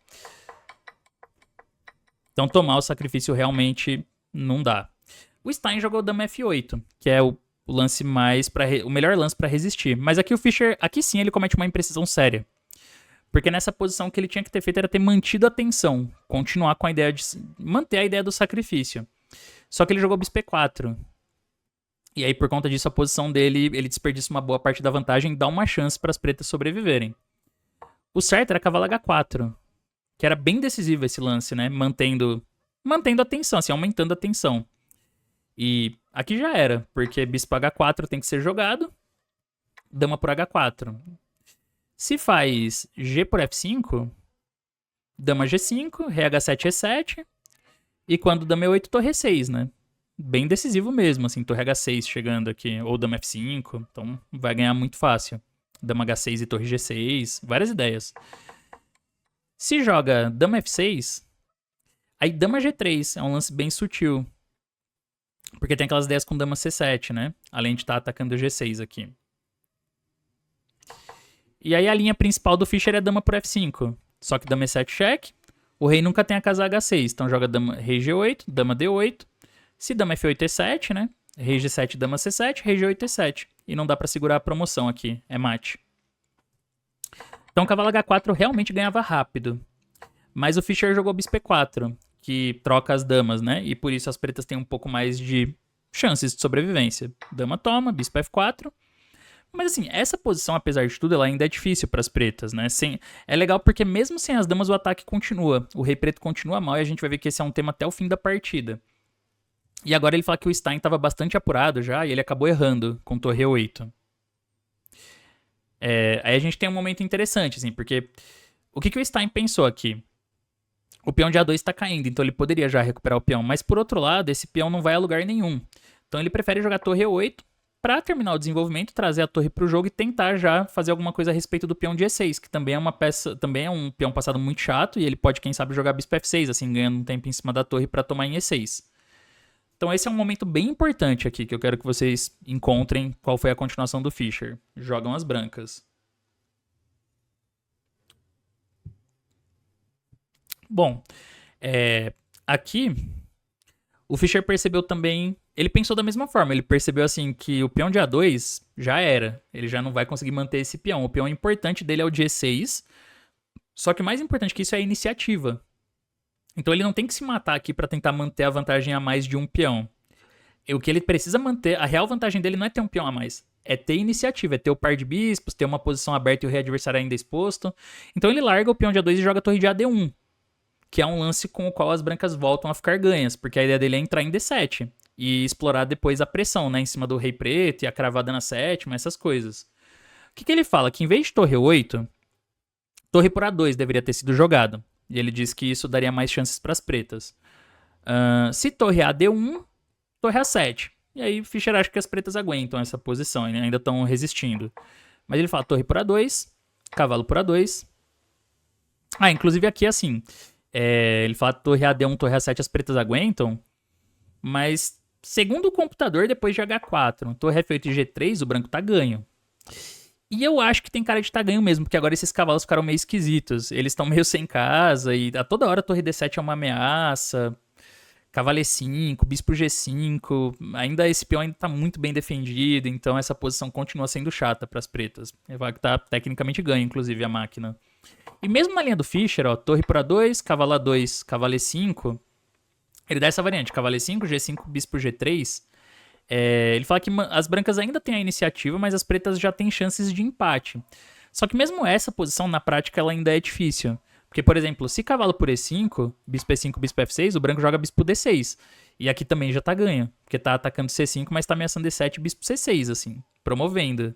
Então tomar o sacrifício realmente não dá. O Stein jogou dama F8, que é o lance mais o melhor lance pra resistir. Mas aqui o Fischer, aqui sim ele comete uma imprecisão séria. Porque nessa posição o que ele tinha que ter feito era ter mantido a tensão, continuar com a ideia de manter a ideia do sacrifício. Só que ele jogou bispo E4. E aí, por conta disso, a posição dele, ele desperdiça uma boa parte da vantagem e dá uma chance para as pretas sobreviverem. O certo era cavalo H4, que era bem decisivo esse lance, né? Mantendo a tensão, assim, aumentando a tensão. E aqui já era, porque bispo H4 tem que ser jogado, dama por H4. Se faz G por F5, dama G5, rei H7, E7, e quando dama E8, torre E6, né? Bem decisivo mesmo, assim, torre H6 chegando aqui, ou dama F5, então vai ganhar muito fácil. Dama H6 e torre G6, várias ideias. Se joga dama F6, aí dama G3 é um lance bem sutil, porque tem aquelas ideias com dama C7, né? Além de estar atacando o G6 aqui. E aí a linha principal do Fischer é dama por F5, só que dama E7 cheque, o rei nunca tem a casa H6, então joga dama, rei G8, dama D8, se dama F8, E7, né? Rei G7, dama C7, rei G8, E7. E não dá pra segurar a promoção aqui, é mate. Então o cavalo H4 realmente ganhava rápido. Mas o Fischer jogou bispo E4, que troca as damas, né? E por isso as pretas têm um pouco mais de chances de sobrevivência. Dama toma, bispo F4. Mas assim, essa posição, apesar de tudo, ela ainda é difícil para as pretas, né? É legal porque mesmo sem as damas o ataque continua. O rei preto continua mal e a gente vai ver que esse é um tema até o fim da partida. E agora ele fala que o Stein estava bastante apurado já e ele acabou errando com torre E8. Aí a gente tem um momento interessante, assim, porque o que o Stein pensou aqui? O peão de A2 está caindo, então ele poderia já recuperar o peão, mas por outro lado, esse peão não vai a lugar nenhum. Então ele prefere jogar torre E8, Pra terminar o desenvolvimento, trazer a torre pro jogo e tentar já fazer alguma coisa a respeito do peão de E6, que também é uma peça, também é um peão passado muito chato, e ele pode, quem sabe, jogar bispo F6, assim, ganhando um tempo em cima da torre pra tomar em E6. Então esse é um momento bem importante aqui, que eu quero que vocês encontrem qual foi a continuação do Fischer. Jogam as brancas. Bom, aqui o Fischer percebeu também. Ele pensou da mesma forma. Ele percebeu assim que o peão de A2 já era. Ele já não vai conseguir manter esse peão. O peão importante dele é o de E6. Só que mais importante que isso é a iniciativa. Então ele não tem que se matar aqui para tentar manter a vantagem a mais de um peão. O que ele precisa manter, a real vantagem dele não é ter um peão a mais. É ter iniciativa, é ter o par de bispos, ter uma posição aberta e o rei adversário ainda exposto. Então ele larga o peão de A2 e joga a torre de AD1. Que é um lance com o qual as brancas voltam a ficar ganhas, porque a ideia dele é entrar em D7 e explorar depois a pressão, né, em cima do rei preto e a cravada na sétima, essas coisas. O que ele fala? Que em vez de torre 8, torre por A2 deveria ter sido jogado. E ele diz que isso daria mais chances para as pretas. Se torre AD1, torre A7. E aí Fischer acha que as pretas aguentam essa posição, ainda estão resistindo. Mas ele fala torre por A2, cavalo por A2. Inclusive aqui assim... ele fala torre AD1, torre A7 as pretas aguentam, mas segundo o computador, depois de H4, torre F8 e G3, o branco tá ganho. E eu acho que tem cara de estar ganho mesmo, porque agora esses cavalos ficaram meio esquisitos. Eles estão meio sem casa e a toda hora a torre D7 é uma ameaça. Cavalo E5, bispo G5, ainda esse peão ainda tá muito bem defendido, então essa posição continua sendo chata para as pretas. Vai que tá tecnicamente ganho, inclusive, a máquina. E mesmo na linha do Fischer, ó, torre por A2, cavalo A2, cavalo E5, ele dá essa variante, cavalo E5, G5, bispo G3. Ele fala que as brancas ainda têm a iniciativa, mas as pretas já têm chances de empate. Só que mesmo essa posição, na prática, ela ainda é difícil. Porque, por exemplo, se cavalo por E5, bispo E5, bispo F6, o branco joga bispo D6. E aqui também já tá ganho, porque tá atacando C5, mas tá ameaçando D7 e bispo C6, assim, promovendo.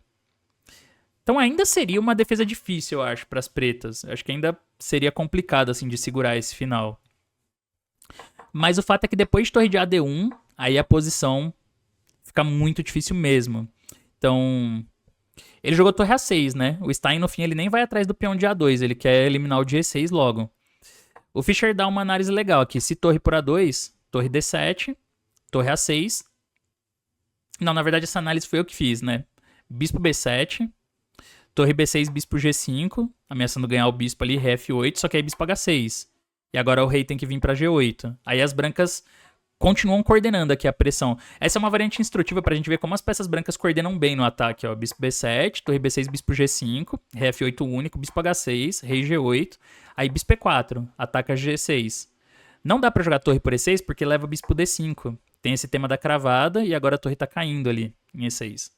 Então ainda seria uma defesa difícil, eu acho, para as pretas. Eu acho que ainda seria complicado, assim, de segurar esse final. Mas o fato é que depois de torre de AD1, aí a posição fica muito difícil mesmo. Então, ele jogou torre A6, né? O Stein, no fim, ele nem vai atrás do peão de A2, ele quer eliminar o de E6 logo. O Fischer dá uma análise legal aqui. Se torre por A2, torre D7, torre A6. Não, na verdade, essa análise foi eu que fiz, né? Bispo B7, torre B6, bispo G5, ameaçando ganhar o bispo ali, rei F8, só que aí bispo H6. E agora o rei tem que vir pra G8. Aí as brancas continuam coordenando aqui a pressão. Essa é uma variante instrutiva pra gente ver como as peças brancas coordenam bem no ataque, ó. Bispo B7, torre B6, bispo G5, rei F8 único, bispo H6, rei G8, aí bispo E4, ataca G6. Não dá pra jogar torre por E6 porque leva bispo D5. Tem esse tema da cravada e agora a torre tá caindo ali em E6.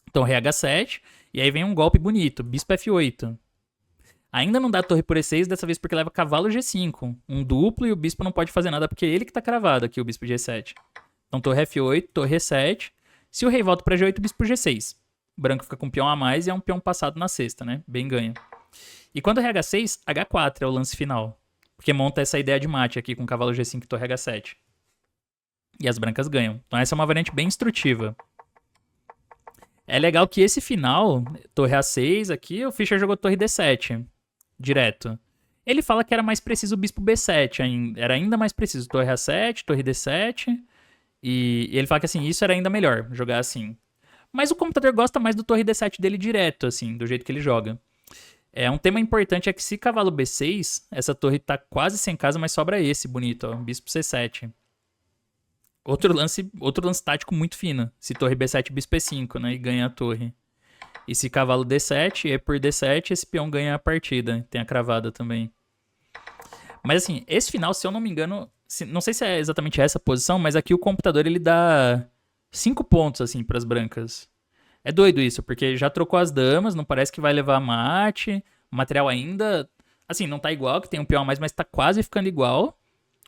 Então rei H7, e aí vem um golpe bonito, bispo F8. Ainda não dá torre por E6, dessa vez porque leva cavalo G5. Um duplo e o bispo não pode fazer nada porque é ele que tá cravado aqui, o bispo G7. Então torre F8, torre E7. Se o rei volta pra G8, bispo G6. O branco fica com um peão a mais e é um peão passado na sexta, né? Bem ganho. E quando o rei H6, H4 é o lance final. Porque monta essa ideia de mate aqui com cavalo G5 e torre H7. E as brancas ganham. Então essa é uma variante bem instrutiva. É legal que esse final, torre A6 aqui, o Fischer jogou torre D7. Direto. Ele fala que era mais preciso o bispo B7, era ainda mais preciso torre A7, torre D7, e ele fala que assim, isso era ainda melhor, jogar assim. Mas o computador gosta mais do torre D7 dele direto, assim, do jeito que ele joga. Um tema importante é que se cavalo B6, essa torre tá quase sem casa, mas sobra esse bonito, ó, bispo C7. Outro lance tático muito fino, se torre B7, bispo E5, né, e ganha a torre. E se cavalo D7, e por D7, esse peão ganha a partida. Tem a cravada também. Mas assim, esse final, se eu não me engano... Não sei se é exatamente essa posição, mas aqui o computador ele dá 5 pontos, assim, pras brancas. É doido isso, porque já trocou as damas, não parece que vai levar mate. O material ainda... Assim, não tá igual, que tem um peão a mais, mas tá quase ficando igual.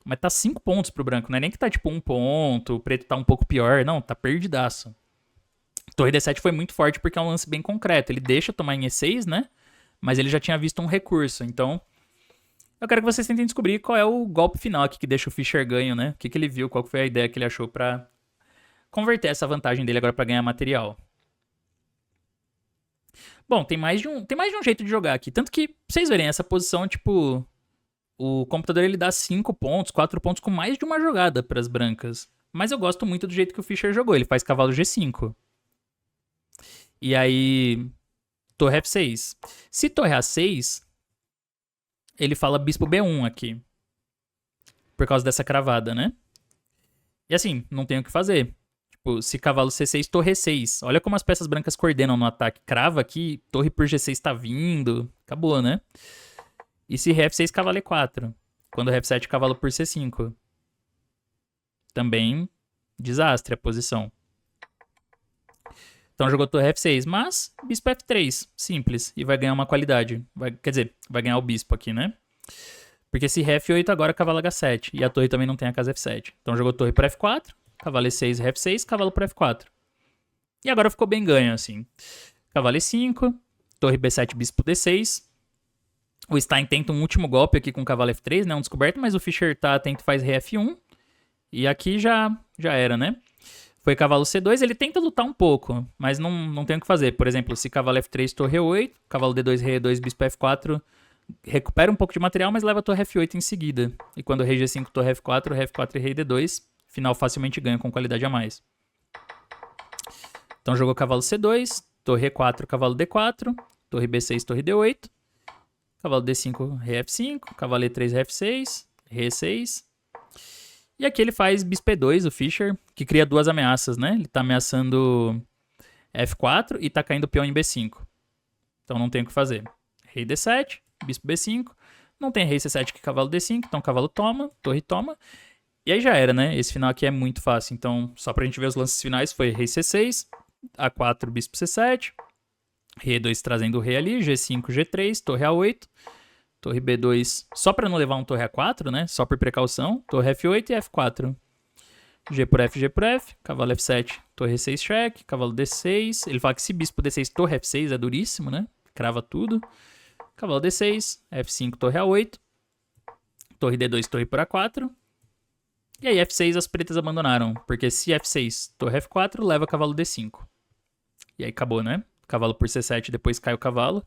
Mas tá 5 pontos pro branco. Não é nem que tá tipo 1 ponto, o preto tá um pouco pior. Não, tá perdidaço. Torre D7 foi muito forte porque é um lance bem concreto. Ele deixa tomar em E6, né? Mas ele já tinha visto um recurso. Então, eu quero que vocês tentem descobrir qual é o golpe final aqui que deixa o Fischer ganho, né? O que ele viu, qual foi a ideia que ele achou pra converter essa vantagem dele agora pra ganhar material. Bom, tem mais de um jeito de jogar aqui. Tanto que, pra vocês verem, essa posição, tipo... O computador, ele dá 5 pontos, 4 pontos com mais de uma jogada pras brancas. Mas eu gosto muito do jeito que o Fischer jogou. Ele faz cavalo G5. E aí... Torre F6. Se torre A6... Ele fala bispo B1 aqui. Por causa dessa cravada, né? E assim, não tem o que fazer. Tipo, se cavalo C6, torre E6. Olha como as peças brancas coordenam no ataque. Crava aqui, torre por G6 tá vindo. Acabou, né? E se ré F6, cavalo E4. Quando ré F7, cavalo por C5. Também desastre a posição. Então jogou torre F6, mas bispo F3, simples. E vai ganhar uma qualidade. Quer dizer, vai ganhar o bispo aqui, né? Porque se ré F8, agora cavalo H7. E a torre também não tem a casa F7. Então jogou torre por F4, cavalo E6, ré F6, cavalo por F4. E agora ficou bem ganho, assim. Cavalo E5, torre B7, bispo D6. O Stein tenta um último golpe aqui com o cavalo F3, né? Um descoberto, mas o Fischer tá atento, faz ré F1. E aqui já era, né? Foi cavalo C2, ele tenta lutar um pouco, mas não tem o que fazer. Por exemplo, se cavalo F3, torre E8, cavalo D2, rei E2, bispo F4, recupera um pouco de material, mas leva a torre F8 em seguida. E quando rei G5, torre F4, ré F4 e rei D2, final facilmente ganha com qualidade a mais. Então jogou cavalo C2, torre E4, cavalo D4, torre B6, torre D8, cavalo D5, rei F5, cavalo E3, ré F6, rei E6. E aqui ele faz bispo E2, o Fischer, que cria duas ameaças, né? Ele tá ameaçando F4 e tá caindo peão em B5. Então não tem o que fazer. Rei D7, bispo B5. Não tem rei C7 que cavalo D5, então cavalo toma, torre toma. E aí já era, né? Esse final aqui é muito fácil. Então, só pra gente ver os lances finais, foi rei C6, A4, bispo C7, rei E2 trazendo o rei ali, G5, G3, torre A8, torre B2, só pra não levar um torre A4, né? Só por precaução, torre F8 e F4. G por F, cavalo F7, torre E6 cheque, cavalo D6. Ele fala que se bispo D6, torre F6 é duríssimo, né? Crava tudo. Cavalo D6, F5, torre A8, torre D2, torre por A4. E aí F6 as pretas abandonaram, porque se F6, torre F4, leva cavalo D5. E aí acabou, né? Cavalo por C7, depois cai o cavalo.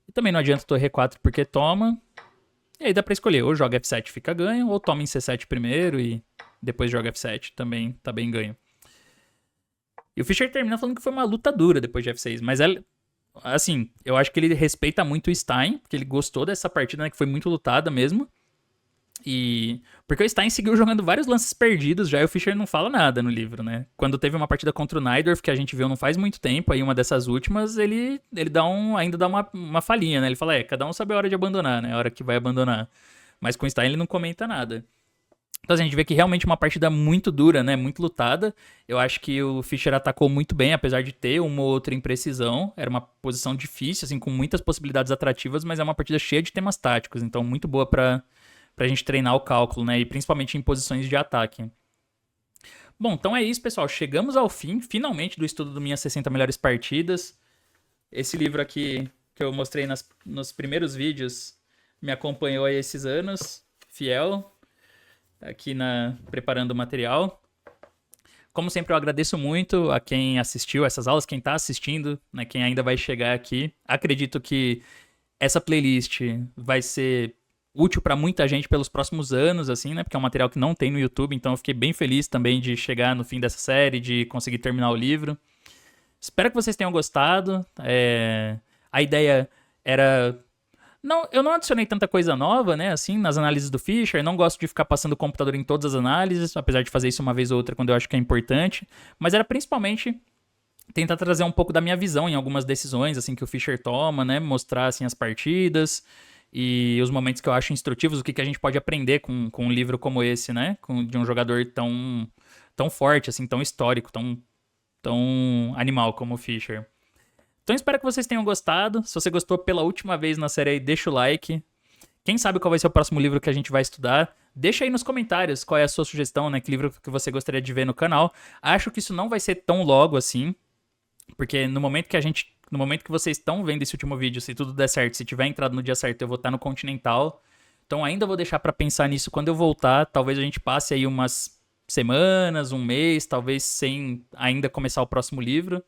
E também não adianta torre E4 porque toma. E aí dá pra escolher, ou joga F7 fica ganho, ou toma em C7 primeiro e depois joga F7, também tá bem ganho. E o Fischer termina falando que foi uma luta dura depois de F6, mas assim, eu acho que ele respeita muito o Stein, porque ele gostou dessa partida, né, que foi muito lutada mesmo. E porque o Stein seguiu jogando vários lances perdidos já, e o Fischer não fala nada no livro, né? Quando teve uma partida contra o Najdorf, que a gente viu não faz muito tempo, aí uma dessas últimas, ele ainda dá uma falhinha, né? Ele fala, cada um sabe a hora de abandonar, né? A hora que vai abandonar. Mas com o Stein ele não comenta nada. Então assim, a gente vê que realmente uma partida muito dura, né? Muito lutada. Eu acho que o Fischer atacou muito bem, apesar de ter uma ou outra imprecisão. Era uma posição difícil, assim, com muitas possibilidades atrativas, mas é uma partida cheia de temas táticos, então muito boa pra gente treinar o cálculo, né? E principalmente em posições de ataque. Bom, então é isso, pessoal. Chegamos ao fim, finalmente, do estudo do Minhas 60 Melhores Partidas. Esse livro aqui, que eu mostrei nos primeiros vídeos, me acompanhou aí esses anos, fiel, aqui preparando o material. Como sempre, eu agradeço muito a quem assistiu essas aulas, quem está assistindo, né? Quem ainda vai chegar aqui. Acredito que essa playlist vai ser útil para muita gente pelos próximos anos, assim, né? Porque é um material que não tem no YouTube, então eu fiquei bem feliz também de chegar no fim dessa série, de conseguir terminar o livro. Espero que vocês tenham gostado. A ideia era... eu não adicionei tanta coisa nova, né, assim, nas análises do Fischer. Não gosto de ficar passando o computador em todas as análises, apesar de fazer isso uma vez ou outra quando eu acho que é importante. Mas era principalmente tentar trazer um pouco da minha visão em algumas decisões, assim, que o Fischer toma, né? Mostrar, assim, as partidas e os momentos que eu acho instrutivos, o que a gente pode aprender com um livro como esse, né? De um jogador tão forte, assim, tão histórico, tão animal como o Fischer. Então espero que vocês tenham gostado. Se você gostou pela última vez na série aí, deixa o like. Quem sabe qual vai ser o próximo livro que a gente vai estudar? Deixa aí nos comentários qual é a sua sugestão, né? Que livro que você gostaria de ver no canal. Acho que isso não vai ser tão logo assim, porque no momento que vocês estão vendo esse último vídeo, se tudo der certo, se tiver entrado no dia certo, eu vou estar no Continental. Então ainda vou deixar pra pensar nisso quando eu voltar. Talvez a gente passe aí umas semanas, um mês, talvez sem ainda começar o próximo livro.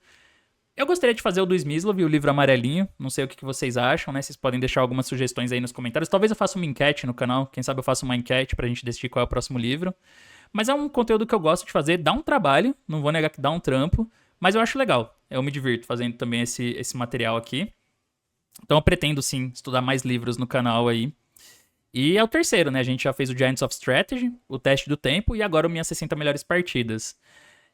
Eu gostaria de fazer o do Smyslov, o livro amarelinho. Não sei o que vocês acham, né? Vocês podem deixar algumas sugestões aí nos comentários. Talvez eu faça uma enquete no canal. Quem sabe eu faça uma enquete pra gente decidir qual é o próximo livro. Mas é um conteúdo que eu gosto de fazer. Dá um trabalho, não vou negar que dá um trampo. Mas eu acho legal. Eu me divirto fazendo também esse material aqui. Então eu pretendo, sim, estudar mais livros no canal aí. E é o terceiro, né? A gente já fez o Giants of Strategy, o Teste do Tempo e agora o Minhas 60 Melhores Partidas.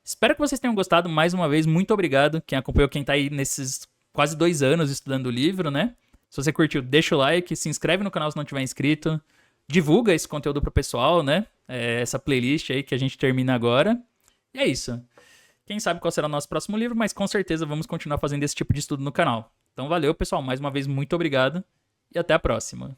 Espero que vocês tenham gostado. Mais uma vez, muito obrigado. Quem acompanhou, quem tá aí nesses quase 2 anos estudando o livro, né? Se você curtiu, deixa o like, se inscreve no canal se não tiver inscrito. Divulga esse conteúdo pro pessoal, né? Essa playlist aí que a gente termina agora. E é isso. Quem sabe qual será o nosso próximo livro, mas com certeza vamos continuar fazendo esse tipo de estudo no canal. Então valeu, pessoal. Mais uma vez, muito obrigado. E até a próxima.